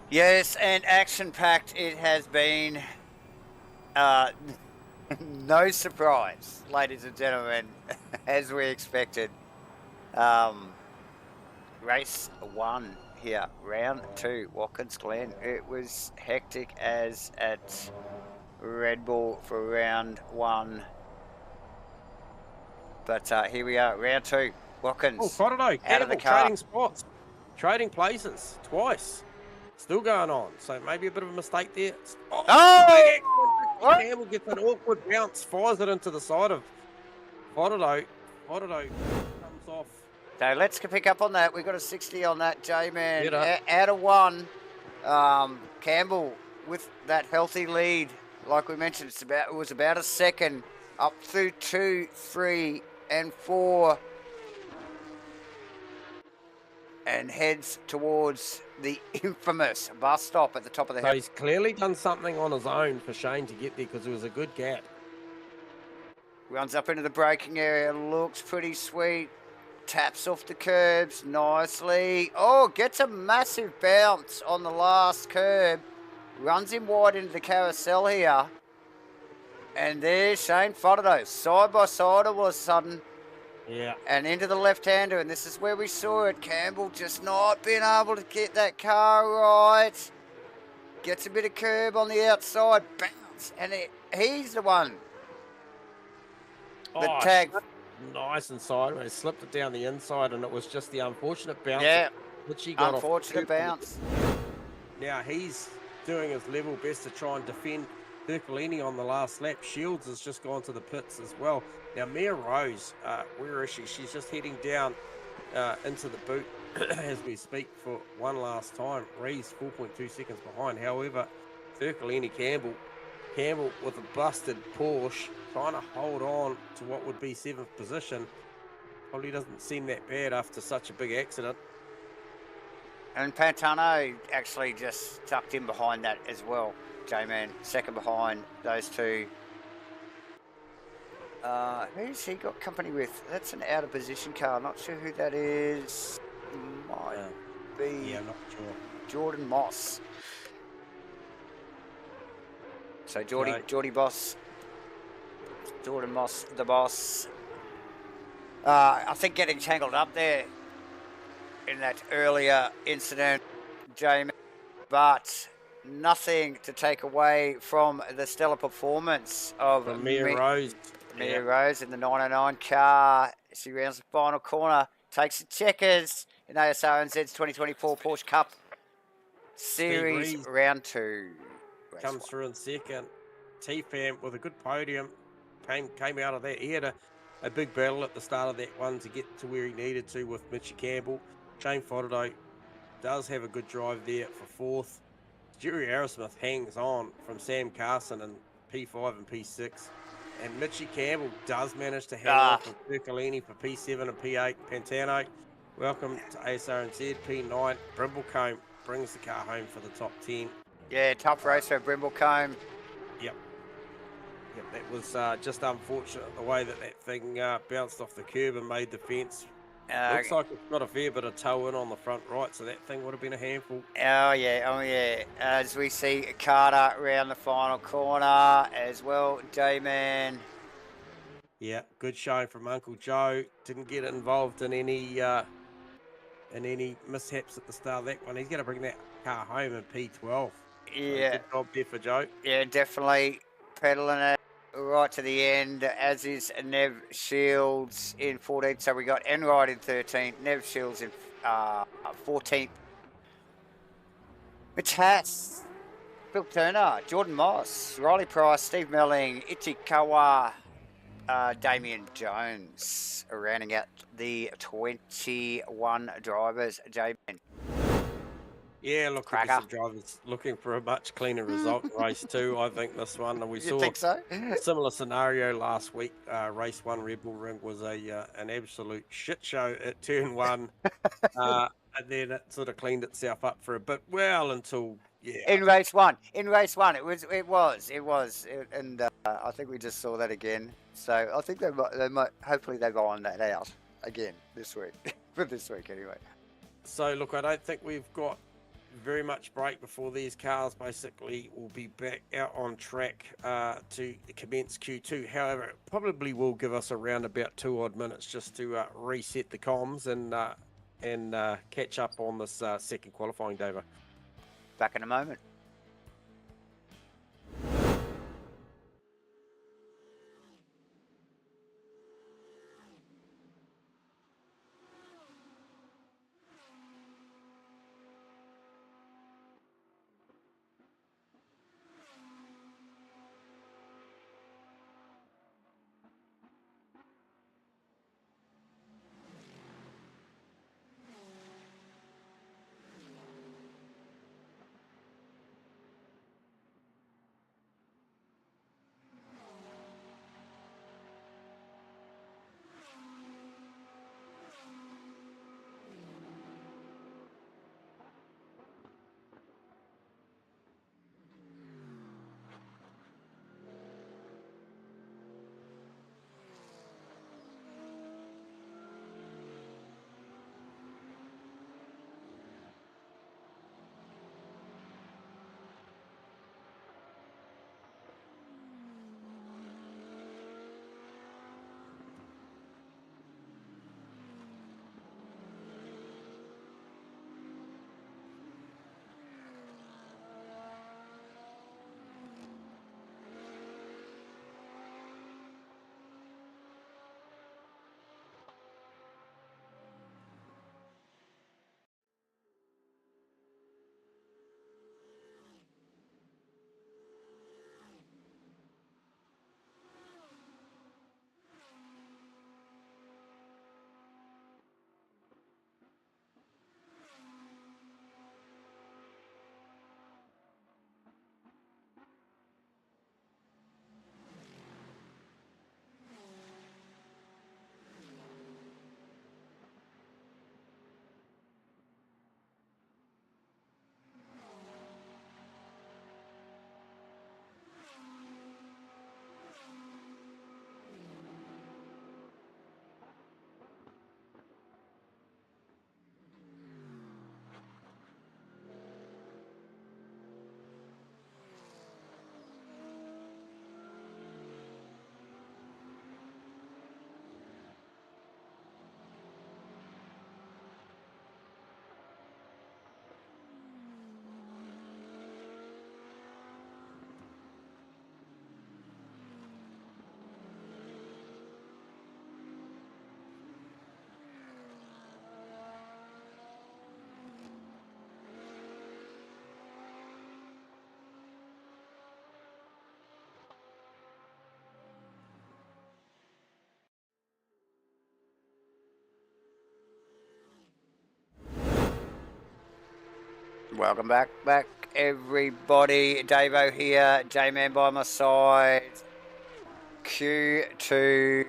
Yes, and action-packed it has been. No surprise, ladies and gentlemen, as we expected. Race 1 here, round 2, Watkins Glen. It was hectic as at Red Bull for round 1. But here we are, round 2, Watkins. Oh, Fodderdo, out of the car. Trading spots, trading places, twice. Still going on, so maybe a bit of a mistake there. Campbell gets an awkward bounce, fires it into the side of Fodderdo. Fodderdo comes off. So let's pick up on that. We've got a 60 on that, J-Man. Out of 1. Campbell with that healthy lead. Like we mentioned, it was about a second. Up through 2, 3, and 4. And heads towards the infamous bus stop at the top of the hill. So he's clearly done something on his own for Shane to get there because it was a good gap. Runs up into the braking area, looks pretty sweet. Taps off the curbs nicely. Oh, gets a massive bounce on the last curb. Runs him wide into the carousel here. And there's Shane Fodderdo, side by side all of a sudden. Yeah. And into the left-hander, and this is where we saw it. Campbell just not being able to get that car right. Gets a bit of curb on the outside, bounce, and he's the one. The tag. Nice and sideways, slipped it down the inside, and it was just the unfortunate bounce. Yeah, which he got unfortunate bounce. Now he's doing his level best to try and defend Herculini on the last lap. Shields has just gone to the pits as well. Now Mia Rose, where is she? She's just heading down into the boot as we speak for one last time. Rees 4.2 seconds behind. However, Herculini Campbell with a busted Porsche trying to hold on to what would be 7th position. Probably doesn't seem that bad after such a big accident. And Pantano actually just tucked in behind that as well. J-Man, second behind those two. Who's he got company with? That's an out of position car. Not sure who that is. Might be Yeah, I'm not sure. Jordan Moss. So Geordie Boss, Jordan Moss, the boss. I think getting tangled up there in that earlier incident, Jamie, but nothing to take away from the stellar performance of Mia Rose. Mia Rose in the 909 car. She rounds the final corner, takes the checkers in Asrnz's 2024 Porsche Cup Series Round 2. Comes through in second. T-Fam with a good podium. Came out of that. He had a big battle at the start of that one to get to where he needed to with Mitchy Campbell. Shane Fodderdo does have a good drive there for fourth. Jerry Aerosmith hangs on from Sam Carson in P5 and P6. And Mitchy Campbell does manage to hang on from Percolini for P7 and P8. Pantano, welcome to Asrnz, P9. Brimblecombe brings the car home for the top 10. Yeah, tough race for Brimblecombe. Yep, that was just unfortunate the way that thing bounced off the curb and made the fence. Looks like it's got a fair bit of toe in on the front right, so that thing would have been a handful. Oh yeah. As we see Carter round the final corner as well, Damon. Yeah, good showing from Uncle Joe. Didn't get involved in any mishaps at the start of that one. He's going to bring that car home in P12. Yeah, so good job there for Joe. Yeah, definitely pedaling it right to the end, as is Nev Shields in 14th. So we got Enright in 13th, Nev Shields in 14th. Mitch Bill Turner, Jordan Moss, Riley Price, Steve Melling, Ichikawa, Damien Jones, rounding out the 21 drivers. Damien. Yeah, look, some drivers looking for a much cleaner result in race 2. I think this one, and we saw think so? a similar scenario last week. Race 1 Red Bull Ring was an absolute shit show at turn 1, and then it sort of cleaned itself up for a bit. Well, until in race one, it was, and I think we just saw that again. So I think they might hopefully they've ironed that out again this week, for this week anyway. So look, I don't think we've got very much break before these cars basically will be back out on track to commence Q2. However, it probably will give us around about 2 odd minutes just to reset the comms and catch up on this second qualifying day. Back in a moment. Welcome back, everybody. Davo here, J-Man by my side. Q2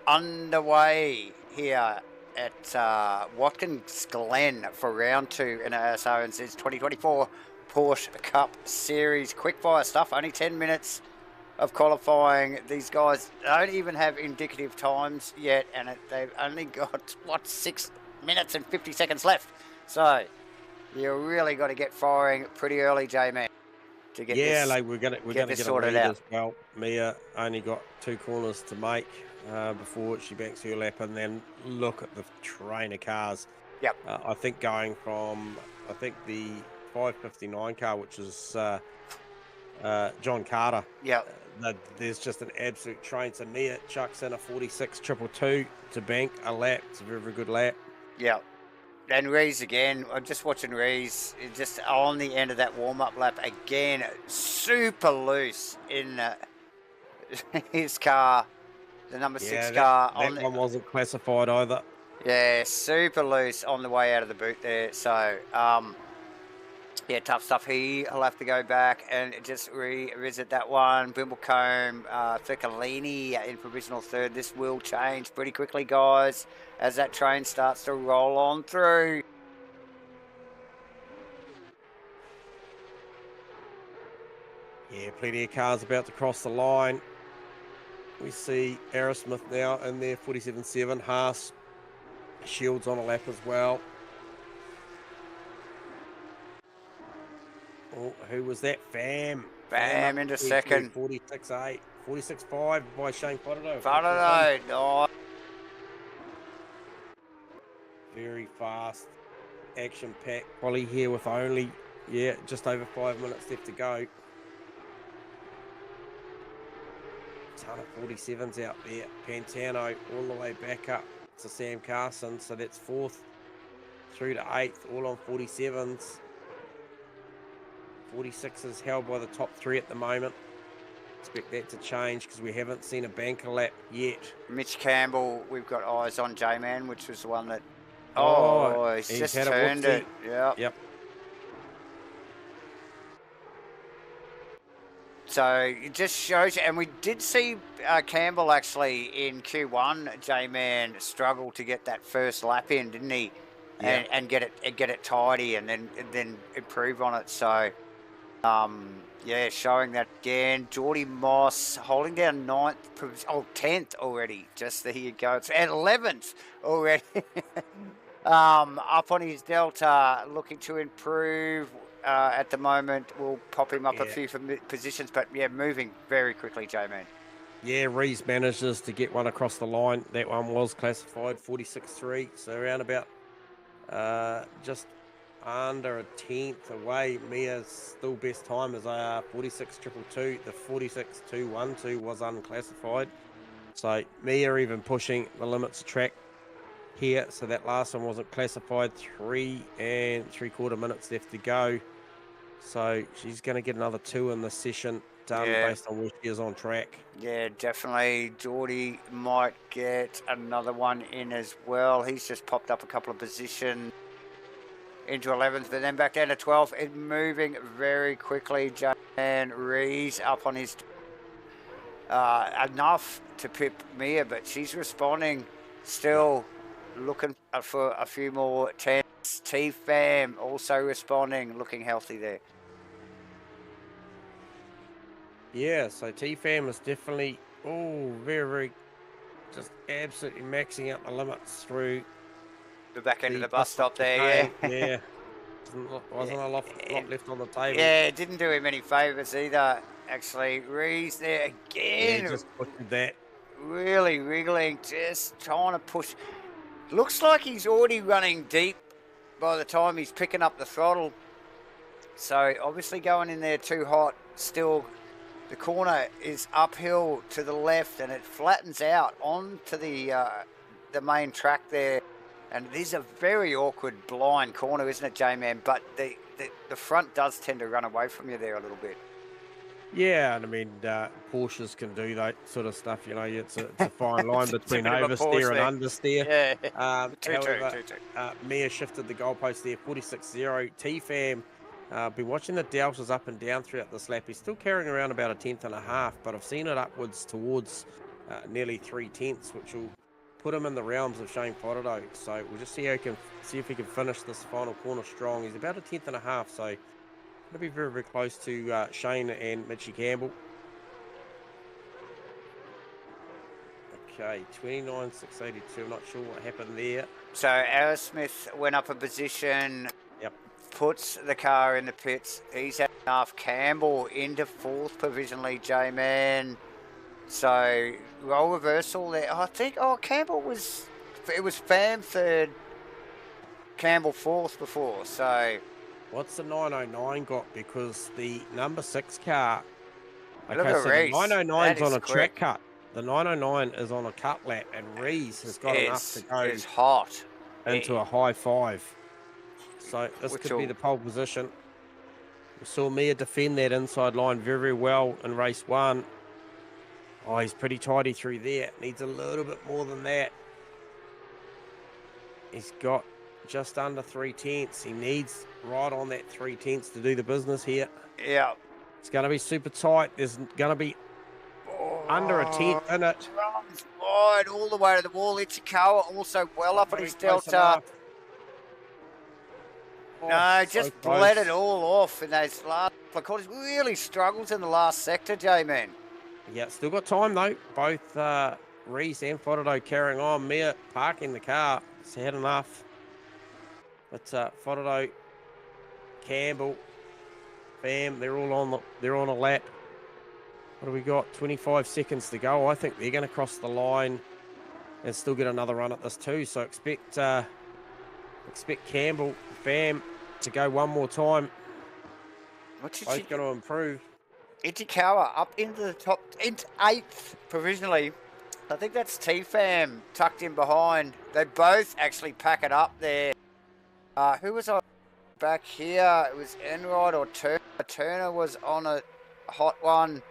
underway here at Watkins Glen for round 2 in Asrnz 2024 Porsche Cup Series. Quickfire stuff, only 10 minutes of qualifying. These guys don't even have indicative times yet, and they've only got, 6 minutes and 50 seconds left. So you really got to get firing pretty early, J-Man, to get this. Like we're gonna get a sorted lead out as well. Mia only got 2 corners to make before she banks her lap, and then look at the train of cars. Yep. I think going from the 559 car, which is John Carter. Yep. There's just an absolute train. So Mia chucks in a 46.222 to bank a lap. It's a very, very good lap. Yep. And Rees again, I'm just watching Rees, just on the end of that warm-up lap again, super loose in his car, the number 6 car. That one wasn't classified either. Yeah, super loose on the way out of the boot there. So, yeah, tough stuff. He'll have to go back and just revisit that one. Wimblecombe, Ficcolini in provisional 3rd. This will change pretty quickly, guys, as that train starts to roll on through. Yeah, plenty of cars about to cross the line. We see Asrnz now in there, 47.7. Haas, Shields on a lap as well. Oh, who was that? Fam Into second. 46.8. 46.5 by Shane Fodado. No. Very fast, action-packed quali here with only, just over 5 minutes left to go. Ton of 47s out there. Pantano all the way back up to Sam Carson. So that's 4th through to 8th, all on 47s. 46s held by the top 3 at the moment. Expect that to change because we haven't seen a banker lap yet. Mitch Campbell, we've got eyes on J-Man, which was the one that... he's just turned it. Yep. So it just shows you, and we did see Campbell actually in Q1, J-Man struggle to get that first lap in, didn't he? Yeah. And get it tidy, and then improve on it. So, yeah, showing that again. Geordie Moss holding down 10th already. Just there you go. It's at 11th already. Up on his Delta, looking to improve. At the moment, we'll pop him up a few positions, but yeah, moving very quickly, J-Man. Yeah, Rees manages to get one across the line. That one was classified 46.3, so around about just under a 10th away. Mia's still best time is 46.222. The 46.212 was unclassified. So Mia even pushing the limits of track here. So that last one wasn't classified. 3 3/4 minutes left to go. So she's going to get another 2 in the session done based on where she is on track. Yeah, definitely. Geordie might get another one in as well. He's just popped up a couple of positions into 11th, but then back down to 12th. It's moving very quickly. J-Man Rees up on his... enough to pip Mia, but she's responding still. Looking for a few more 10s. T-Fam also responding, looking healthy there. Yeah, so T-Fam is definitely, very, very, just absolutely maxing out the limits through the back end of the bus stop there, Yeah. Wasn't a lot left on the table. Yeah, it didn't do him any favours either, actually. Rees there again. Yeah, just pushing that. Really wriggling, just trying to push. Looks like he's already running deep by the time he's picking up the throttle. So obviously going in there too hot. Still, the corner is uphill to the left and it flattens out onto the main track there. And it is a very awkward blind corner, isn't it, J-Man? But the front does tend to run away from you there a little bit. Yeah, and I mean, Porsches can do that sort of stuff. You know, it's a fine line It's a between bit of a oversteer Porsche and thing. understeer. Yeah. 2-2, However, 2-2. Mia shifted the goalpost there, 46-0. T-Fam, been watching the deltas up and down throughout this lap. He's still carrying around about a tenth and a half, but I've seen it upwards towards nearly 3/10, which will put him in the realms of Shane Fodderdo. So we'll just see how he can see if he can finish this final corner strong. He's about a tenth and a half, so going to be very, very close to Shane and Mitchie Campbell. Okay, 29,682. I'm not sure what happened there. So Asrnz went up a position, Yep. puts the car in the pits. He's had enough. Campbell into fourth provisionally, J-Man. So role reversal there. I think, Campbell was, it was Pham third, Campbell fourth before. So What's the 909 got? Because the number 6 car. look Okay, at so Reese. the 909's on a quick. track cut. The 909 is on a cut lap, and Reese has got enough to go It's hot into a high 5. So this Which could be will- the pole position. We saw Mia defend that inside line very, very well in race 1. Oh, he's pretty tidy through there. Needs a little bit more than that. He's got just under 3/10. He needs right on that 3/10 to do the business here. Yeah. It's going to be super tight. There's going to be under a 10th in it. Runs wide all the way to the wall. Ichikawa also well up on his Close delta. enough. Oh, No, so just close. bled it all off in those last couple of quarters. Really struggles in the last sector, J-Man. Yeah, still got time though. Both Reese and Fodderdo carrying on. Mia parking the car. He's had enough. But Fodderdo, Campbell, Pham, they're all on a lap. What do we got? 25 seconds to go. I think they're going to cross the line and still get another run at this too. So expect Campbell, Pham to go one more time. Both going to improve. Ichikawa up into the top, into 8th provisionally. I think that's T-Fam tucked in behind. They both actually pack it up there. Who was on back here? It was Enrod or Turner. Turner was on a hot one.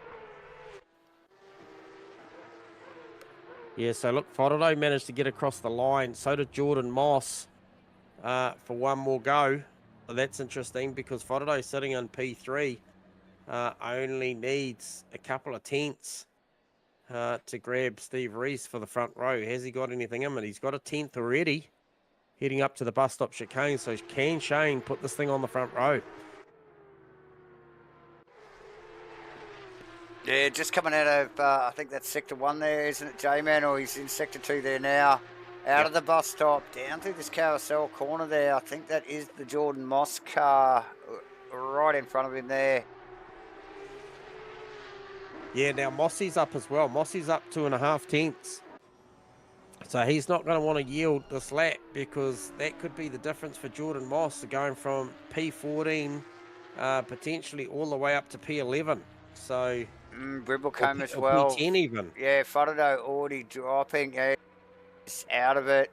Yeah, so look, Fodderdo managed to get across the line. So did Jordan Moss for one more go. Well, that's interesting because Fodderdo sitting in P3 only needs a couple of tenths to grab Steve Reese for the front row. Has he got anything in it? He's got a 10th already heading up to the bus stop chicane. So can Shane put this thing on the front row? Yeah, just coming out of, I think that's Sector 1 there, isn't it, J-Man? Or he's in Sector 2 there now. Out of the bus stop, down through this carousel corner there. I think that is the Jordan Moss car right in front of him there. Yeah, now Mossy's up as well. Mossy's up 2.5 tenths. So he's not going to want to yield this lap because that could be the difference for Jordan Moss going from P14 potentially all the way up to P11. So Bribblecombe as well. P10 even. Yeah, Fodderdo already dropping. Yeah, out of it.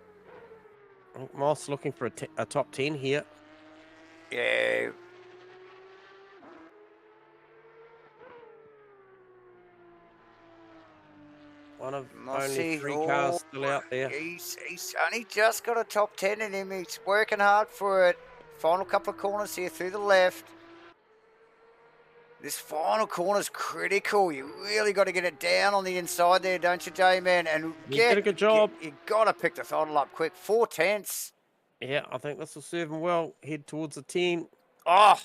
Moss looking for a top 10 here. Yeah. One of Mossy, only 3 cars still out there. He's only just got a top 10 in him. He's working hard for it. Final couple of corners here through the left. This final corner's critical. You really got to get it down on the inside there, don't you, J-Man? And you did a good job. You got to pick the throttle up quick. 4 tenths. Yeah, I think this will serve him well. Head towards the 10. Oh!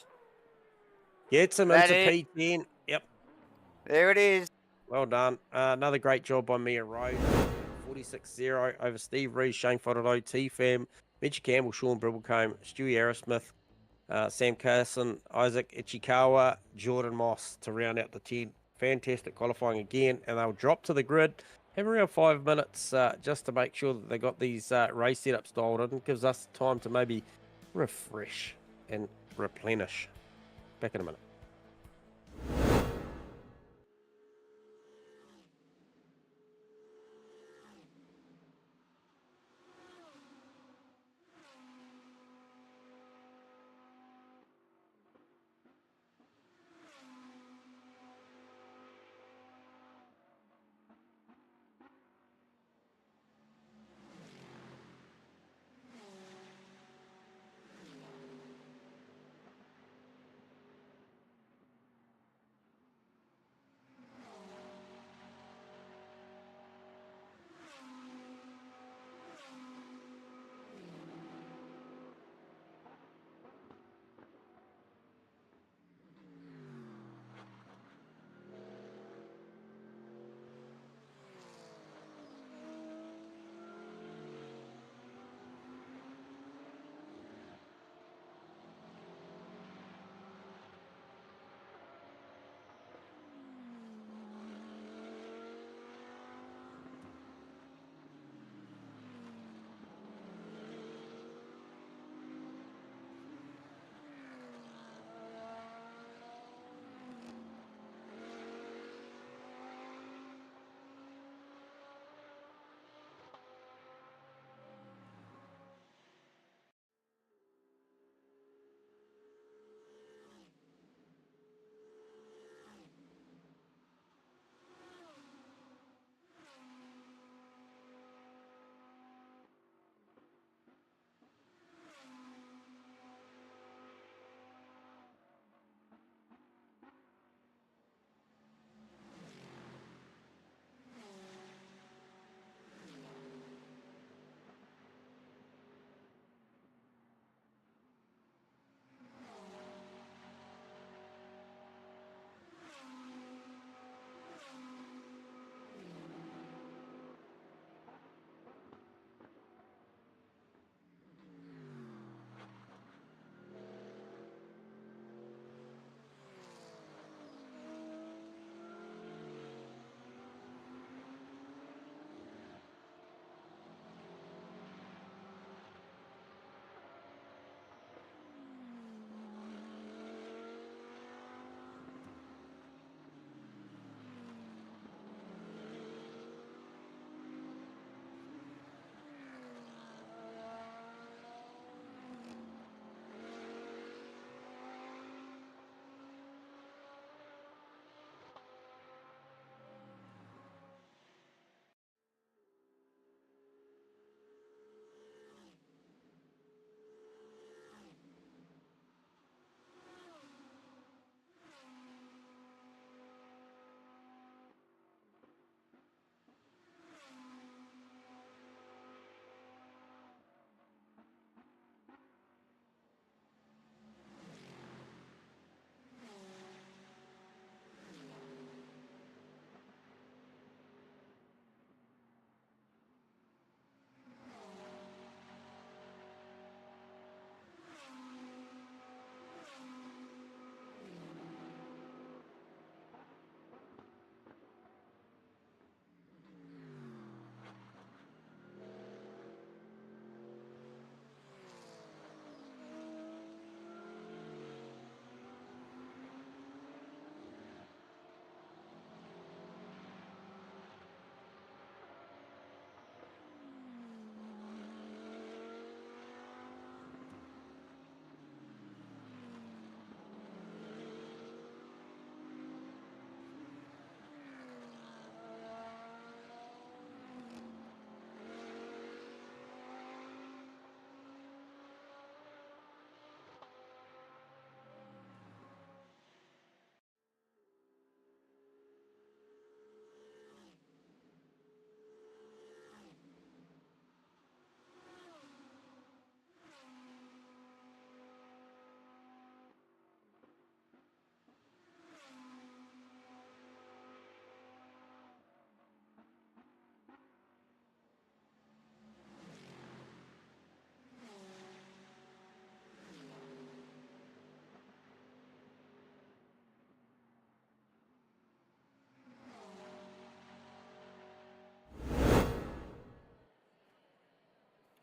Gets him into P10. Yep. There it is. Well done. Another great job by Mia Rowe. 46-0 over Steve Reese, Shane Fodderdo, T-Fam, Mitch Campbell, Sean Bribblecombe, Stewie Arrowsmith, Sam Carson, Isaac Ichikawa, Jordan Moss to round out the 10. Fantastic qualifying again, and they'll drop to the grid. Have around 5 minutes just to make sure that they got these race setups dialed in. It gives us time to maybe refresh and replenish. Back in a minute.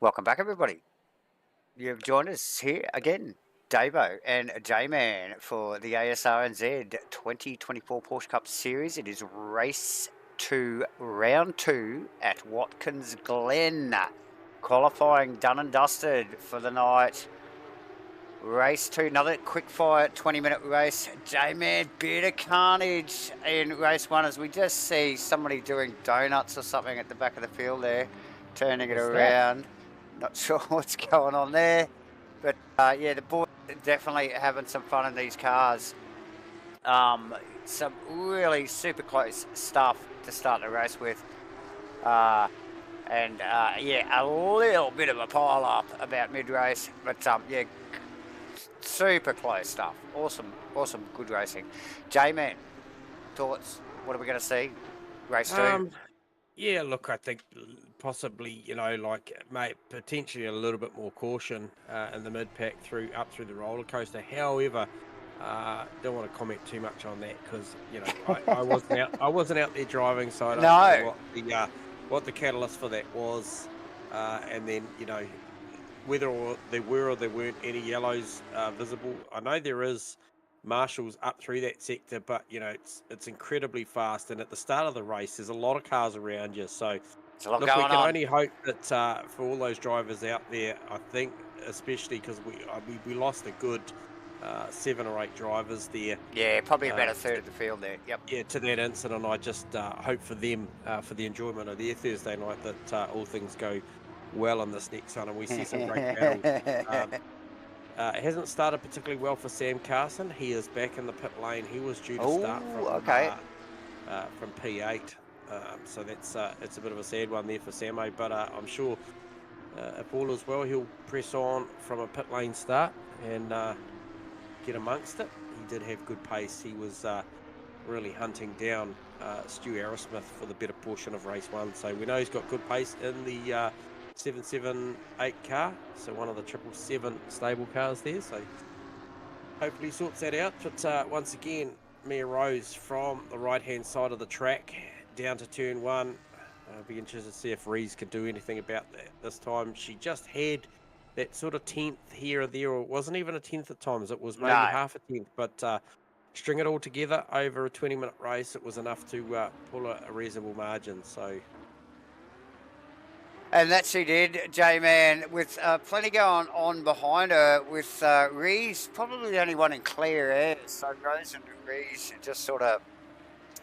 Welcome back, everybody. You've joined us here again, Davo and J-Man, for the Asrnz 2024 Porsche Cup Series. It is race 2, round 2 at Watkins Glen. Qualifying done and dusted for the night. Race 2, another quick fire 20-minute race. J-Man, bit of carnage in race 1 as we just see somebody doing donuts or something at the back of the field there, turning it around. Not sure what's going on there, but yeah, the boys are definitely having some fun in these cars. Some really super close stuff to start the race with. And yeah, a little bit of a pile up about mid-race, but yeah, super close stuff. Awesome, good racing. J-Man, thoughts? What are we going to see? Race 2? Yeah, look, I think possibly, potentially a little bit more caution in the mid-pack up through the roller coaster. However, don't want to comment too much on that because, I wasn't out there driving, so I don't know what the catalyst for that was. And then, whether there were or there weren't any yellows visible. I know there is marshals up through that sector, but it's incredibly fast, and at the start of the race there's a lot of cars around you, so look, we can only hope that for all those drivers out there, I think especially because we lost a good 7 or 8 drivers there. Yeah, probably about a third of the field there. Yep. Yeah, to that incident. I just hope for them, for the enjoyment of their Thursday night, that all things go well on this next one and we see some great battles. It hasn't started particularly well for Sam Carson. He is back in the pit lane. He was due to start from P8, so that's it's a bit of a sad one there for Samo. But I'm sure if all is well, he'll press on from a pit lane start and get amongst it. He did have good pace. He was really hunting down Stu Aerosmith for the better portion of race 1. So we know he's got good pace in the 778 car, so one of the 777 stable cars there, so hopefully he sorts that out. But once again, Mia Rose from the right hand side of the track down to turn 1. I'll be interested to see if Rees can do anything about that this time. She just had that sort of 10th here or there, or it wasn't even a 10th at times, it was maybe half a 10th, but string it all together over a 20-minute race, it was enough to pull a reasonable margin. So and that she did, J-Man, with plenty going on behind her, with Rees probably the only one in clear air. So Rose and Rees just sort of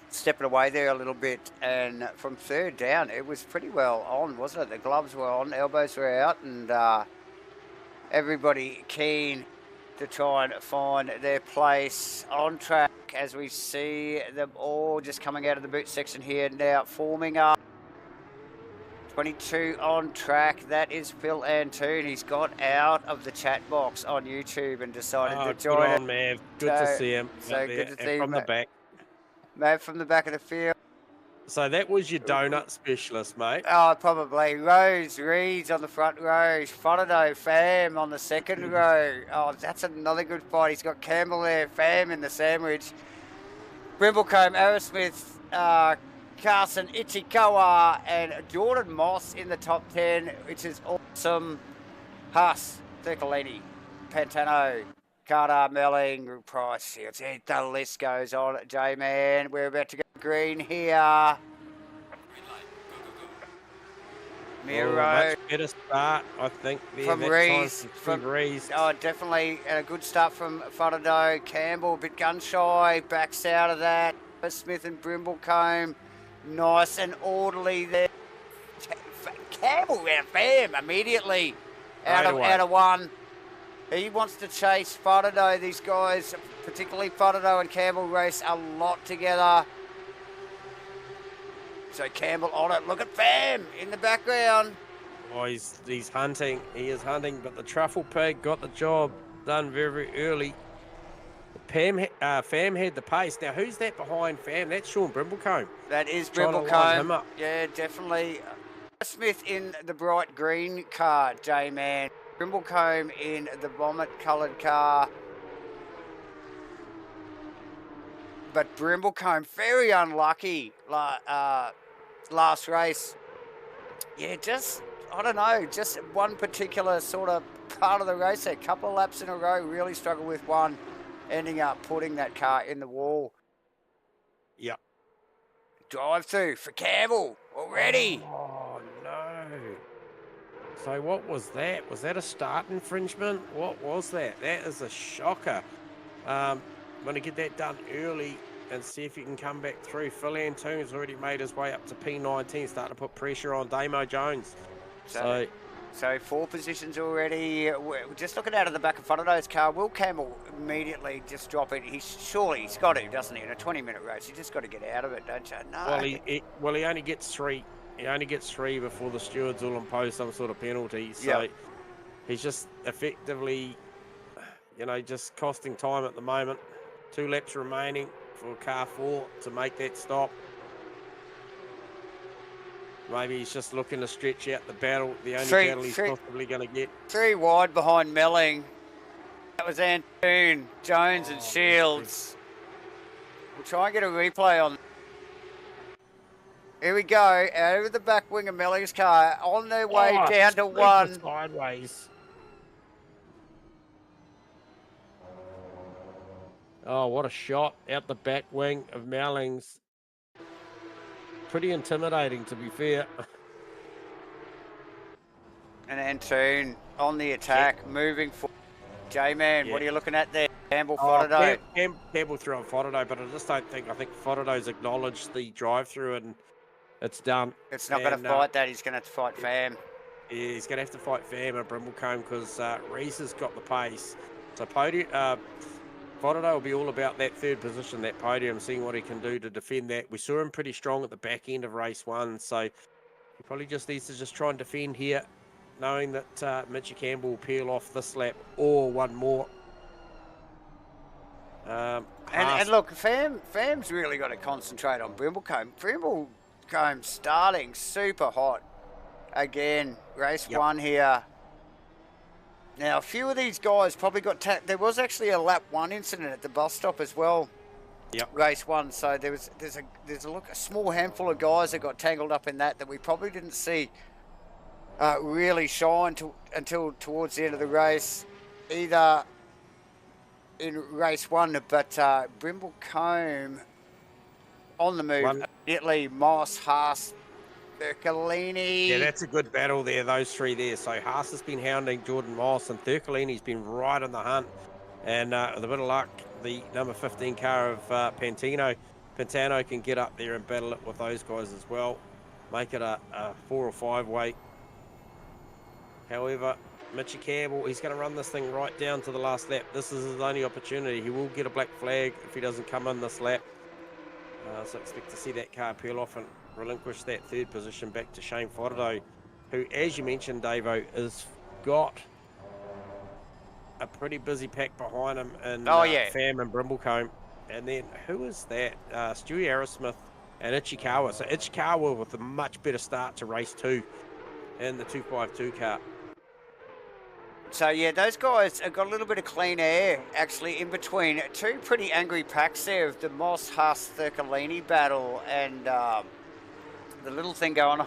stepping away there a little bit. And from third down, it was pretty well on, wasn't it? The gloves were on, elbows were out, and everybody keen to try and find their place on track as we see them all just coming out of the boot section here now, forming up. 22 on track. That is Phil Antoon. He's got out of the chat box on YouTube and decided to join good on, Mav. Good to see him. So good to see from the back. Mav from the back of the field. So that was your donut specialist, mate. Oh, probably. Rose Reeds on the front row. Fotado Fam on the second row. Oh, that's another good fight. He's got Campbell there. Fam in the sandwich. Brimblecombe, Aerosmith, Carson Ichikawa and Jordan Moss in the top 10, which is awesome. Haas, Thircolini, Pantano, Carter, Melling, Price. The list goes on. J-Man, we're about to go green here. Miro. Much better start, I think, there, from Rees. Oh, definitely. And a good start from Fotado. Campbell, a bit gun shy, backs out of that. Smith and Brimblecombe. Nice and orderly there. Campbell ran Fam immediately out of one. He wants to chase Fotado. These guys, particularly Fotado and Campbell, race a lot together. So Campbell on it. Look at Fam in the background. Oh, he's hunting. He is hunting, but the Truffle Pig got the job done very, very early. Fam had the pace. Now, who's that behind Fam? That's Sean Brimblecombe. That is Brimblecombe. Yeah, definitely. Smith in the bright green car, J-Man. Brimblecombe in the vomit-coloured car. But Brimblecombe, very unlucky last race. Yeah, just I don't know, just one particular sort of part of the race there. A couple of laps in a row, really struggled with one, ending up putting that car in the wall. Yep. Drive through for Campbell already. Oh, no. So what was that? Was that a start infringement? What was that? That is a shocker. I'm going to get that done early and see if he can come back through. Phil Antoon's already made his way up to P19, starting to put pressure on Damo Jones. So 4 positions already. We're just looking out of the back of Foto's car. Will Campbell immediately just drop it? He's got to, doesn't he? In a 20-minute race, you just got to get out of it, don't you? No. Well, he only gets 3. He only gets 3 before the stewards will impose some sort of penalty. So he's just effectively, just costing time at the moment. 2 laps remaining for car 4 to make that stop. Maybe he's just looking to stretch out the battle, the only battle he's possibly going to get. 3 wide behind Melling. That was Antoon, Jones and Shields. We'll try and get a replay on. Here we go, out of the back wing of Melling's car, on their way down to 1. Sideways. Oh, what a shot out the back wing of Melling's. Pretty intimidating, to be fair. And Antoon on the attack, moving forward. J-Man, what are you looking at there? Campbell, Fotodo. Campbell threw on Fotodo, but I think Fotodo's acknowledged the drive-through and it's done. It's not going to fight that. He's going to have to fight Fam. Yeah, he's going to have to fight Fam at Brimblecombe because Reese has got the pace. So Fotodo will be all about that 3rd position, that podium, seeing what he can do to defend that. We saw him pretty strong at the back end of race 1, so he probably just needs to just try and defend here, knowing that Mitchy Campbell will peel off this lap or one more. And look, Fam's really got to concentrate on Brimblecombe. Brimblecombe starting super hot again. Race 1 here. Now, a few of these guys probably got there was actually a lap 1 incident at the bus stop as well. Yep. Race 1. So there's a small handful of guys that got tangled up in that we probably didn't see really shine until towards the end of the race, either in race 1. But Brimblecombe on the move immediately. Moss, Haas, Thurcolini. Yeah, that's a good battle there, those 3 there. So Haas has been hounding Jordan Moss and Thurcolini's been right on the hunt. And with a bit of luck, the number 15 car of Pantano can get up there and battle it with those guys as well. Make it a 4 or 5 way. However, Mitchy Campbell, he's going to run this thing right down to the last lap. This is his only opportunity. He will get a black flag if he doesn't come in this lap. So expect to see that car peel off and relinquish that 3rd position back to Shane Fotodo, who, as you mentioned, Davo, has got a pretty busy pack behind him in Fam and Brimblecombe. And then who is that? Stewie Aerosmith and Ichikawa. So Ichikawa with a much better start to race 2 in the 252 car. So, yeah, those guys have got a little bit of clean air, actually, in between 2 pretty angry packs there of the Moss, Haas, Thurcolini battle and the little thing going on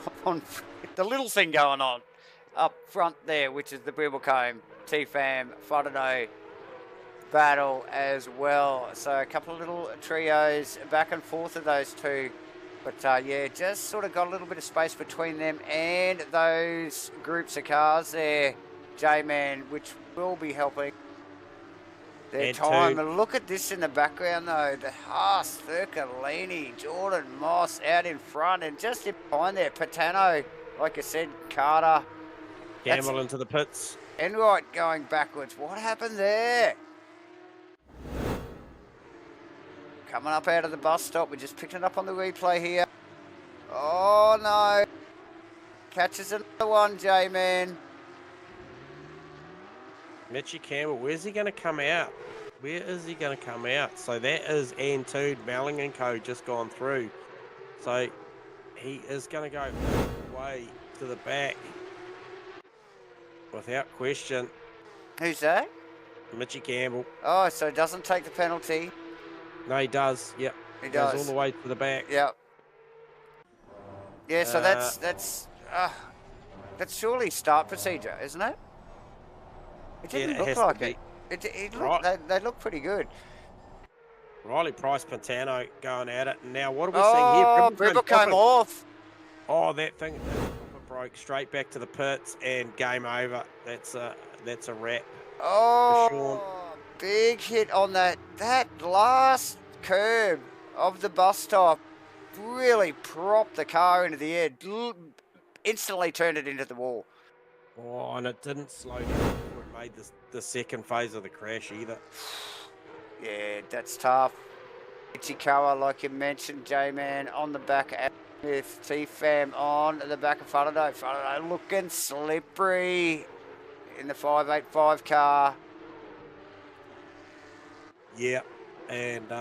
up front there, which is the Brimblecombe, T-Fam, Fotodo battle as well. So a couple of little trios back and forth of those 2. But, yeah, just sort of got a little bit of space between them and those groups of cars there, J-Man, which will be helping their time. And look at this in the background, though. The Haas, Thurcolini, Jordan Moss out in front. And just in behind there, Patano, like I said, Carter. Gamble into the pits. Enright going backwards. What happened there? Coming up out of the bus stop. We just picked it up on the replay here. Oh, no. Catches another one, J-Man. Mitchy Campbell, where's he going to come out? Where is he going to come out? So that is Antoon, Melling and Co. just gone through. So he is going to go way to the back. Without question. Who's that? Mitchy Campbell. Oh, so doesn't take the penalty. No, he does. Yep. He does. Goes all the way to the back. Yep. Yeah, so that's That's surely start procedure, isn't it? It Yeah, didn't it look has like to it. be. It Right. looked, they look pretty good. Riley Price Pantano going at it. And now what are we seeing here? Oh, Bribble came Dropping. off. Oh, that thing broke straight back to the pits and game over. That's a wrap for Sean. Oh, big hit on that last curb of the bus stop. Really propped the car into the air. Instantly turned it into the wall. Oh, and it didn't slow down before it made the second phase of the crash either. Yeah, that's tough. Ichikawa, like you mentioned, J-Man on the back with T-Fam on the back of Faraday. Faraday looking slippery in the 585 car. Yeah, and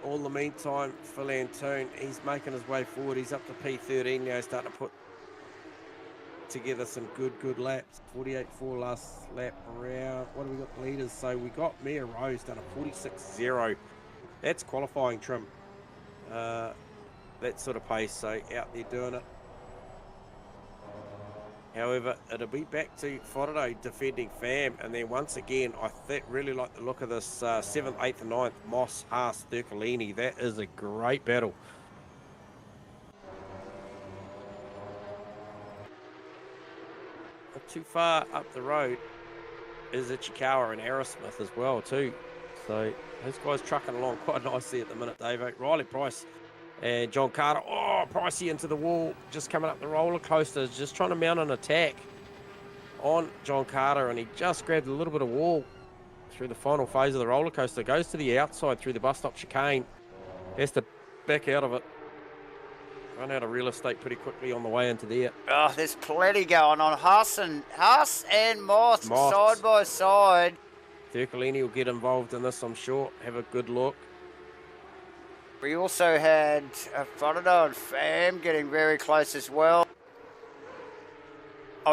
all the meantime, Phil Antoon, he's making his way forward. He's up to P13 now, starting to put together some good laps. 48.4 last lap around. What do we got leaders? So we got Mia Rose done a 46.0. That's qualifying trim. That sort of pace, so out there doing it. However, it'll be back to Faraday defending Fam, and then once again, I really like the look of this 7th, 8th, and 9th Moss, Haas, Thurcolini. That is a great battle. Not too far up the road is Ichikawa and Aerosmith as well too. So those guys trucking along quite nicely at the minute, Dave. Riley Price and John Carter. Oh, Pricey into the wall, just coming up the roller coaster, just trying to mount an attack on John Carter, and he just grabbed a little bit of wall through the final phase of the roller coaster. Goes to the outside through the bus stop chicane. Has to back out of it. Run out of real estate pretty quickly on the way into there. Oh, there's plenty going on. Haas and Moss side by side. Thurcolini will get involved in this, I'm sure. Have a good look. We also had Faraday and Fam getting very close as well. I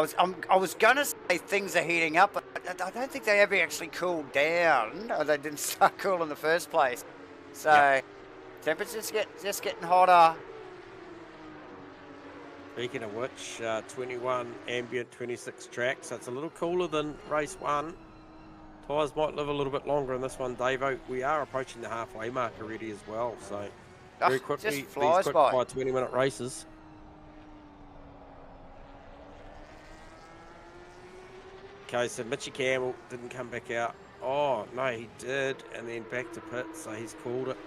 was gonna say things are heating up, but I don't think they ever actually cooled down. Or they didn't start cool in the first place. So temperatures just getting hotter. Speaking of which, 21 ambient, 26 track, so it's a little cooler than race 1. Tyres might live a little bit longer in this one, Davo. We are approaching the halfway mark already as well, so very quickly, these quick by 20-minute races. Okay, so Mitchie Campbell didn't come back out. Oh, no, he did, and then back to pit, so he's called it.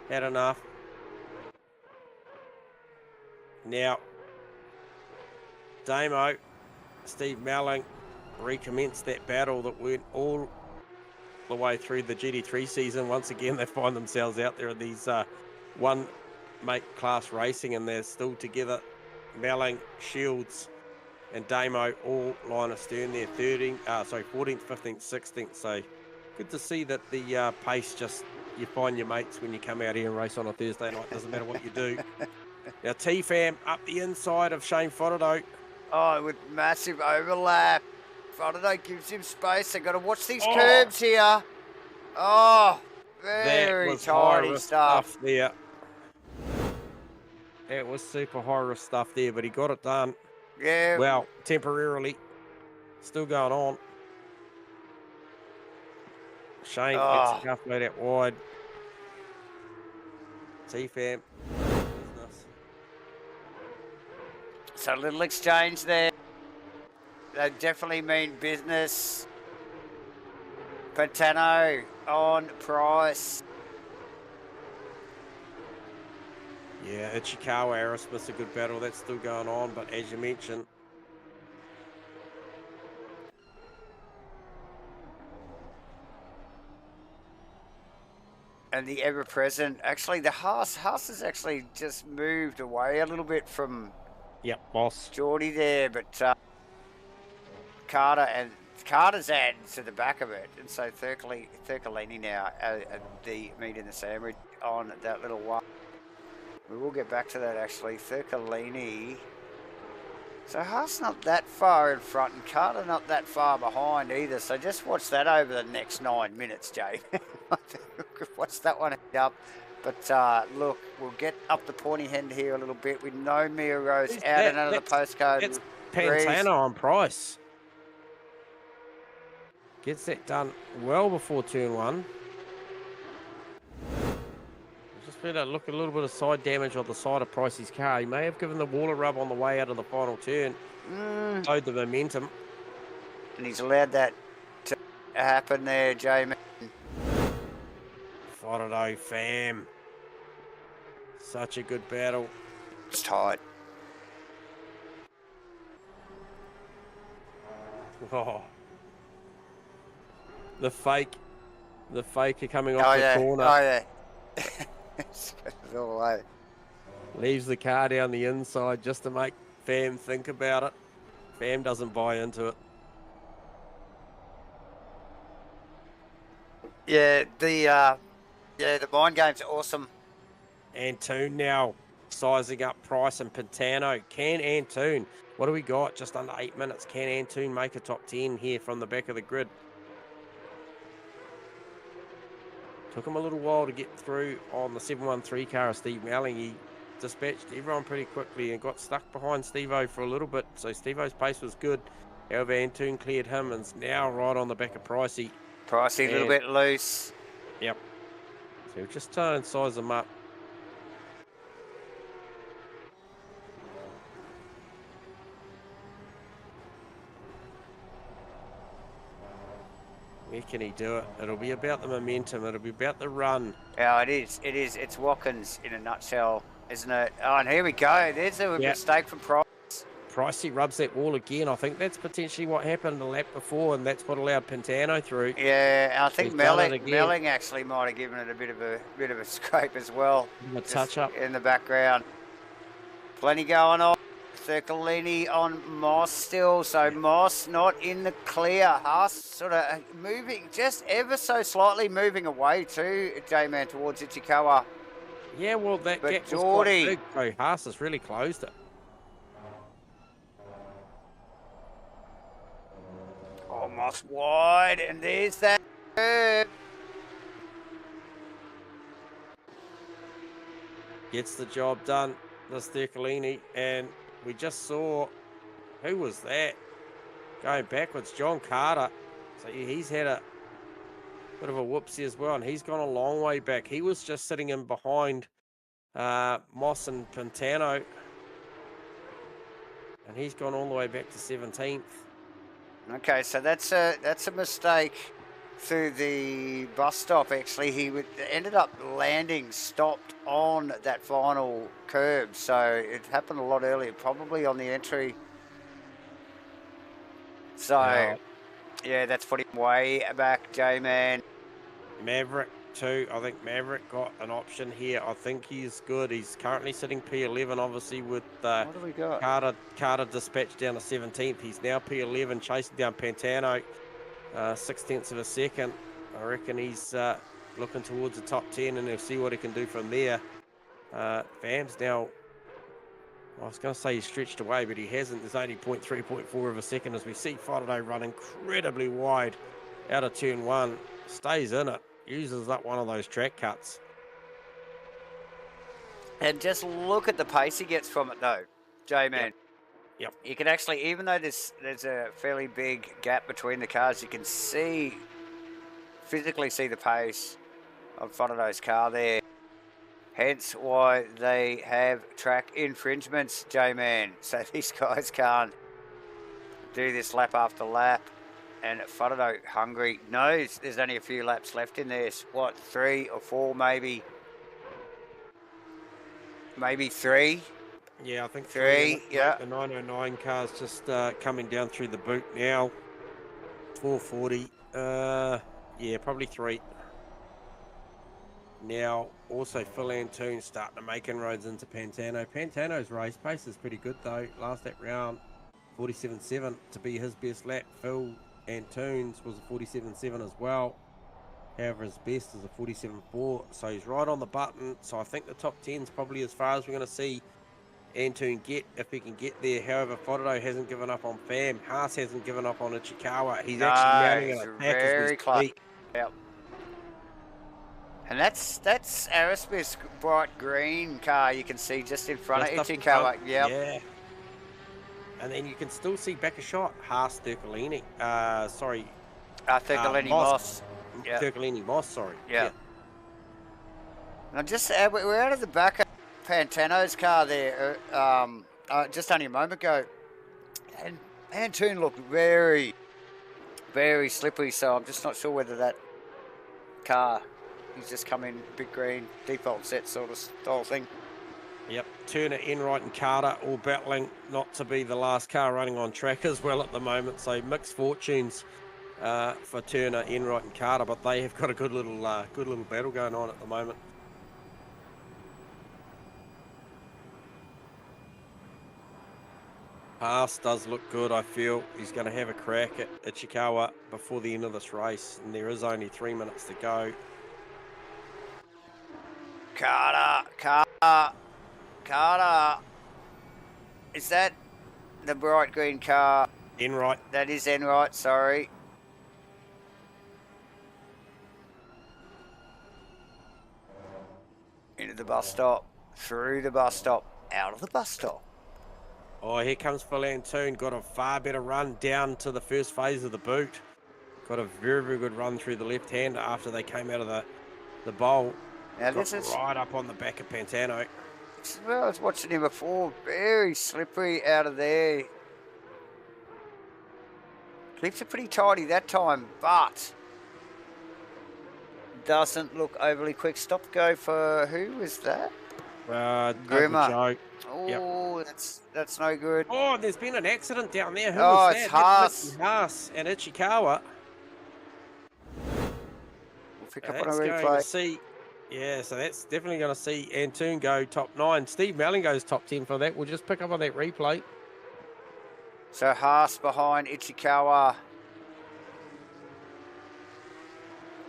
Had enough. Now, Damo, Steve Melling, recommenced that battle that went all the way through the GT3 season. Once again, they find themselves out there in these one-make class racing, and they're still together. Melling, Shields, and Damo all line astern there, 14th, 15th, 16th. So good to see that the pace you find your mates when you come out here and race on a Thursday night. Doesn't matter what you do. Now T-Fam up the inside of Shane Faraday. Oh, with massive overlap. Faraday gives him space. They've got to watch these curbs here. Oh, very tidy stuff there. It was super high risk stuff there, but he got it done. Yeah. Well, temporarily. Still going on. Shane gets a halfway out wide. T-Fam. So a little exchange there. They definitely mean business. Pantano on Price. Yeah, Ichikawa, Aerosmith's a good battle. That's still going on, but as you mentioned, and the ever-present, actually the Haas has actually just moved away a little bit from boss Geordie there, but Carter's added to the back of it, and so Thurcolini now the meat in the sandwich on that little one. We will get back to that actually. Thurcolini. So Haas not that far in front, and Carter not that far behind either. So just watch that over the next 9 minutes, Jay. Watch that one up. But look, we'll get up the pointy end here a little bit. We know Mia Rose Who's out that? and under the postcode. That's Reese. Pantano on Price. Gets that done well before turn 1. Just better look a little bit of side damage on the side of Pricey's car. He may have given the wall a rub on the way out of the final turn. Slowed the momentum. And he's allowed that to happen there, Jamie. Fodado, fam. Such a good battle. It's tight. Oh. The fake are coming off the corner. Oh, yeah. It's all the way. Leaves the car down the inside just to make Fam think about it. Fam doesn't buy into it. Yeah, the mind game's awesome. Antoon now sizing up Price and Pantano. Can Antoon, what do we got? Just under 8 minutes. Can Antoon make a top 10 here from the back of the grid? Took him a little while to get through on the 713 car of Steve Melling. He dispatched everyone pretty quickly and got stuck behind Steve-O for a little bit. So Steve-O's pace was good. However, Antoon cleared him and is now right on the back of Pricey. Pricey a little bit loose. Yep. So we'll just try and size them up. Where can he do it? It'll be about the momentum. It'll be about the run. Yeah, it is. It is. It's Watkins in a nutshell, isn't it? Oh, and here we go. There's a mistake from Price. Pricey rubs that wall again. I think that's potentially what happened the lap before, and that's what allowed Pantano through. Yeah, I think Melling actually might have given it a bit of a scrape as well. A touch up in the background. Plenty going on. Circolini on Moss still, so Moss not in the clear. Haas sort of moving, just ever so slightly moving away too, J-Man, towards Ichikawa. Yeah, well, that gap was quite big, so Haas has really closed it. Oh, Moss wide, and there's that curve. Gets the job done, the Circolini, and we just saw, who was that? Going backwards, John Carter. So he's had a bit of a whoopsie as well, and he's gone a long way back. He was just sitting in behind Moss and Pantano, and he's gone all the way back to 17th. Okay, so that's a mistake through the bus stop. Actually, he ended up landing stopped on that final curb, so it happened a lot earlier, probably on the entry. So yeah, that's put him way back, J-Man. Maverick too. I think Maverick got an option here. I think he's good. He's currently sitting P11, obviously, with what do we got? Carter dispatched down to 17th. He's now P11, chasing down Pantano, 0.6 of a second. I reckon he's looking towards the top 10, and he'll see what he can do from there. Fam's now, I was going to say he's stretched away, but he hasn't. There's only 0.3, 0.4 of a second as we see Fodado run incredibly wide out of turn 1. Stays in it, uses up one of those track cuts. And just look at the pace he gets from it, though, J-Man. Yep. You can actually, even though there's a fairly big gap between the cars, you can physically see the pace of Fodado's car there. Hence why they have track infringements, J-Man. So these guys can't do this lap after lap. And Fodado, hungry, knows there's only a few laps left in this. What, 3 or 4 maybe? Maybe 3? Yeah, I think 3, yeah. The 909 car's just coming down through the boot now. 440. Yeah, probably 3. Now, also Phil Antoon starting to make inroads into Pantano. Pantano's race pace is pretty good though. Last lap round, 47.7 to be his best lap. Phil Antoon's was a 47.7 as well. However, his best is a 47.4. So he's right on the button. So I think the top 10 is probably as far as we're going to see Antoon get, if he can get there. However, Fodado hasn't given up on Fam. Haas hasn't given up on Ichikawa. He's actually mounting an attack as we speak. Yep. And that's Aerosmith's bright green car you can see just in front Just of up in Ichikawa. front. Yep. Yeah. And then you can still see back a shot, Haas Turcolini. Sorry, Thurcolini Moss. Yep. Turcolini Moss, sorry. Yeah. Now we're out of the back of Pantano's car there just only a moment ago. And Antoon looked very, very slippery, so I'm just not sure whether that car, he's just come in big green, default set sort of style thing. Yep, Turner, Enright and Carter all battling not to be the last car running on track as well at the moment. So mixed fortunes for Turner, Enright and Carter, but they have got a good little battle going on at the moment. Haas does look good, I feel. He's going to have a crack at Ichikawa before the end of this race, and there is only 3 minutes to go. Carter. Is that the bright green car? Enright. That is Enright, sorry. Into the bus stop, through the bus stop, out of the bus stop. Oh, here comes Phil Antoon. Got a far better run down to the first phase of the boot. Got a very, very good run through the left hand after they came out of the bowl. Now this is right up on the back of Pantano. Well, I was watching him before. Very slippery out of there. Clips are pretty tidy that time, but doesn't look overly quick. Stop go for who was that? Grimmer. Oh, yep. That's no good. Oh, there's been an accident down there. Who was that? It's Haas. Haas and Ichikawa. We'll pick up on a replay. Yeah, so that's definitely going to see Antoon go top 9. Steve Melling goes top 10 for that. We'll just pick up on that replay. So Haas behind Ichikawa.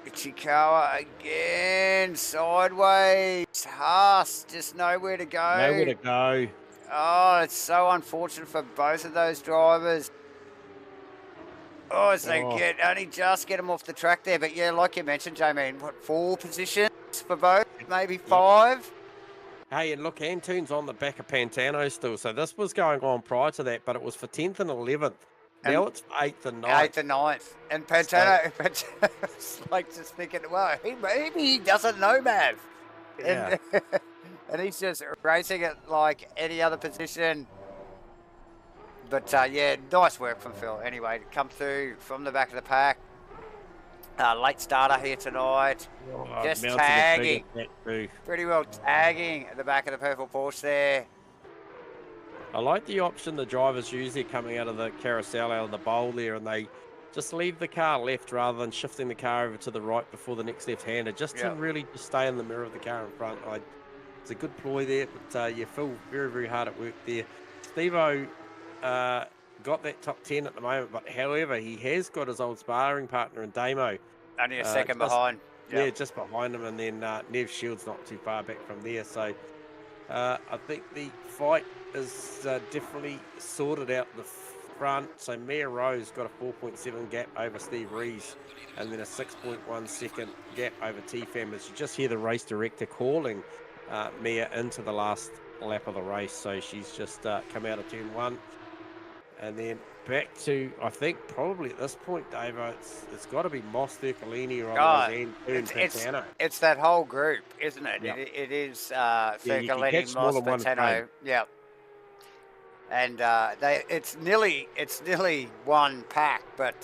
Ichikawa again, sideways. Haas, just nowhere to go. Nowhere to go. Oh, it's so unfortunate for both of those drivers. Oh, as they only just get them off the track there. But yeah, like you mentioned, Jamie, what, 4 positions for both? Maybe 5? Hey, and look, Antoon's on the back of Pantano still. So this was going on prior to that, but it was for 10th and 11th. Now it's 8th and 9th. 8th and 9th. And Pantano's like just thinking, well, maybe he doesn't know Mav. Yeah. And he's just racing it like any other position. But yeah, nice work from Phil. Anyway, to come through from the back of the pack. Late starter here tonight. Just tagging. Pretty well tagging at the back of the purple Porsche there. I like the option the drivers use there coming out of the carousel, out of the bowl there, and they just leave the car left rather than shifting the car over to the right before the next left-hander, just to really just stay in the mirror of the car in front. It's a good ploy there, but yeah, Phil very, very hard at work there. Steve-O got that top 10 at the moment, but however, he has got his old sparring partner in Damo. Only a second behind. Yeah, just behind him, and then Nev Shields not too far back from there. So I think the fight is definitely sorted out the front. So Mia Rose got a 4.7 gap over Steve Rees, and then a 6.1 second gap over T-Fam. As you just hear the race director calling Mia into the last lap of the race. So she's just come out of turn 1. And then back to, I think, probably at this point, Dave, it's got to be Moss, Thurcolini, or Pantano. It's that whole group, isn't it? Yep. It is Thurcolini, Moss, Pantano. Yep. And it's nearly one pack, but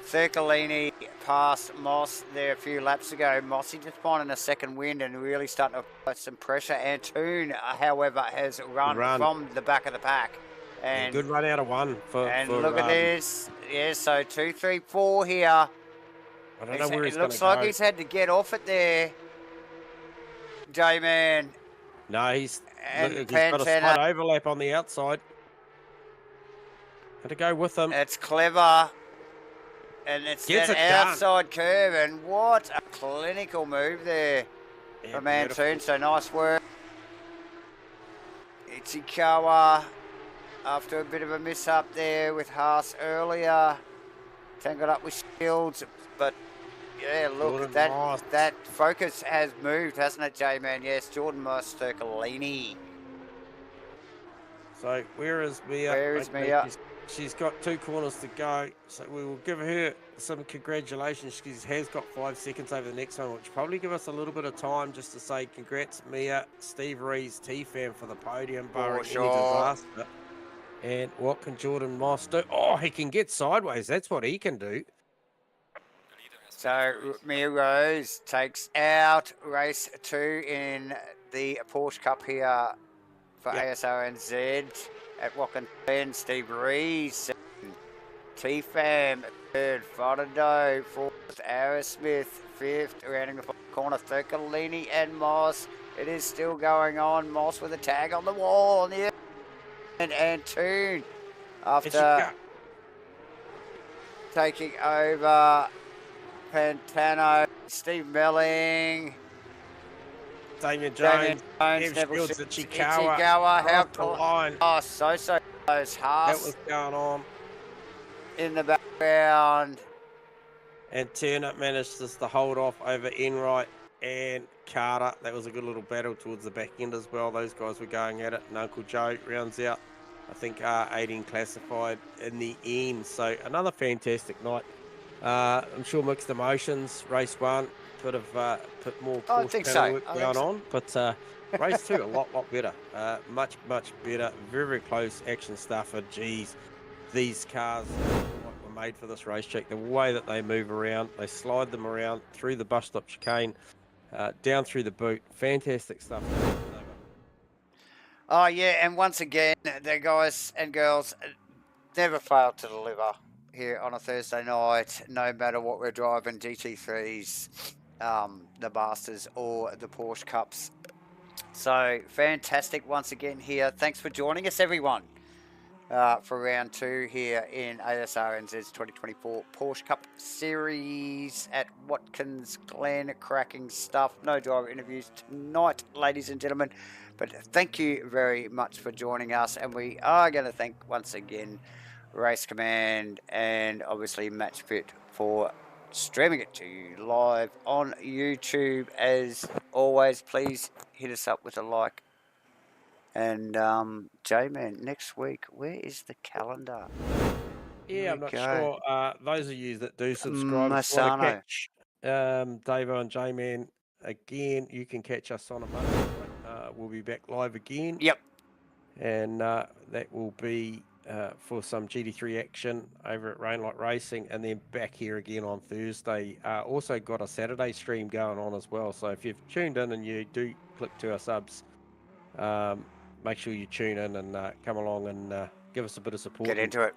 Thurcolini passed Moss there a few laps ago. Mossy just finding a second wind and really starting to put some pressure. Antoon, however, has run from the back of the pack. And good run out of 1 for look at this. Yeah, so 2, 3, 4 here. I don't know where he's going to go. Looks like he's had to get off it there, J-Man. No, he's got a slight overlap on the outside. Had to go with him. It's clever. And it's that outside curve. And what a clinical move there from Antoon. So nice work. Ichikawa, after a bit of a mishap there with Haas earlier, tangled up with Shields, but Yeah, look, Jordan that Moss. that focus has moved, hasn't it, J-Man? Yes, Jordan Moss, Turcolini. So where is Mia? Where is Okay, Mia? she's got 2 corners to go. So we will give her some congratulations. She has got 5 seconds over the next one, which probably give us a little bit of time just to say congrats, Mia, Steve Rees, T-Fam for the podium, barring For any sure. disaster. And what can Jordan Moss do? Oh, he can get sideways. That's what he can do. So Mia Rose takes out race 2 in the Porsche Cup here for Asrnz at Watkins Glen. Steve Rees, T-Fam, third. Fotado, fourth. Arrowsmith, fifth. Rounding the corner, Turcolini and Moss. It is still going on. Moss with a tag on the wall. Yeah. And Toon after taking over Pantano, Steve Melling, Damien Jones, Neville Shields, Ichikawa, how off the line. Oh, so close. Haas. That was going on in the background. And Turner managed just to hold off over Enright and Carter. That was a good little battle towards the back end as well. Those guys were going at it. And Uncle Joe rounds out, I think, 18 classified in the end. So another fantastic night. I'm sure mixed emotions. Race 1, bit more Porsche work going on. But race 2, a lot better. Much better. Very close action stuff. And geez, these cars were made for this racetrack. The way that they move around, they slide them around through the bus stop chicane, down through the boot. Fantastic stuff. Oh yeah, and once again, the guys and girls never fail to deliver here on a Thursday night, no matter what we're driving, GT3s, the Masters or the Porsche Cups. So fantastic once again here. Thanks for joining us, everyone, for round 2 here in Asrnz's 2024 Porsche Cup Series at Watkins Glen. Cracking stuff. No driver interviews tonight, ladies and gentlemen. But thank you very much for joining us. And we are going to thank once again Race Command and obviously MatchFit for streaming it to you live on YouTube. As always, please hit us up with a like. And J-Man, next week, where is the calendar? Yeah, I'm not sure. Those of you that do subscribe, Masano. catch Davo and J-Man again, you can catch us on a Monday. We'll be back live again. Yep. And that will be for some GT3 action over at Rainlight Racing, and then back here again on Thursday. Also got a Saturday stream going on as well. So if you've tuned in and you do click to our subs, make sure you tune in and come along and give us a bit of support. Get into it.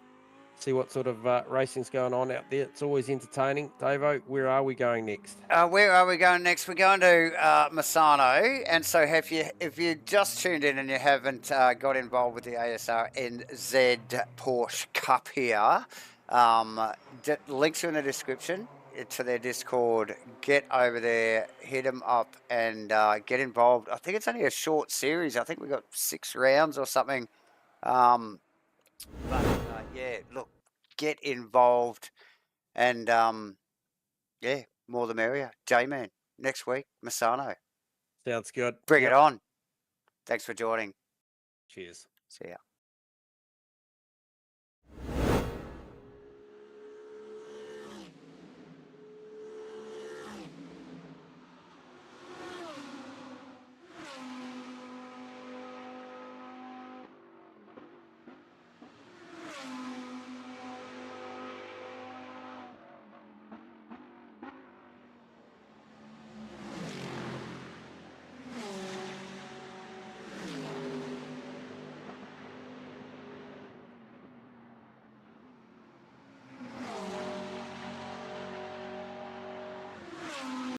See what sort of racing's going on out there. It's always entertaining. Davo, where are we going next? Where are we going next? We're going to Masano. And so if you just tuned in and you haven't got involved with the Asrnz Porsche Cup here, links are in the description to their Discord. Get over there, hit them up and get involved. I think it's only a short series. I think we got 6 rounds or something. But yeah, look, get involved and yeah, more the merrier. J-Man, next week, Masano. Sounds good. Bring it on. Thanks for joining. Cheers. See ya.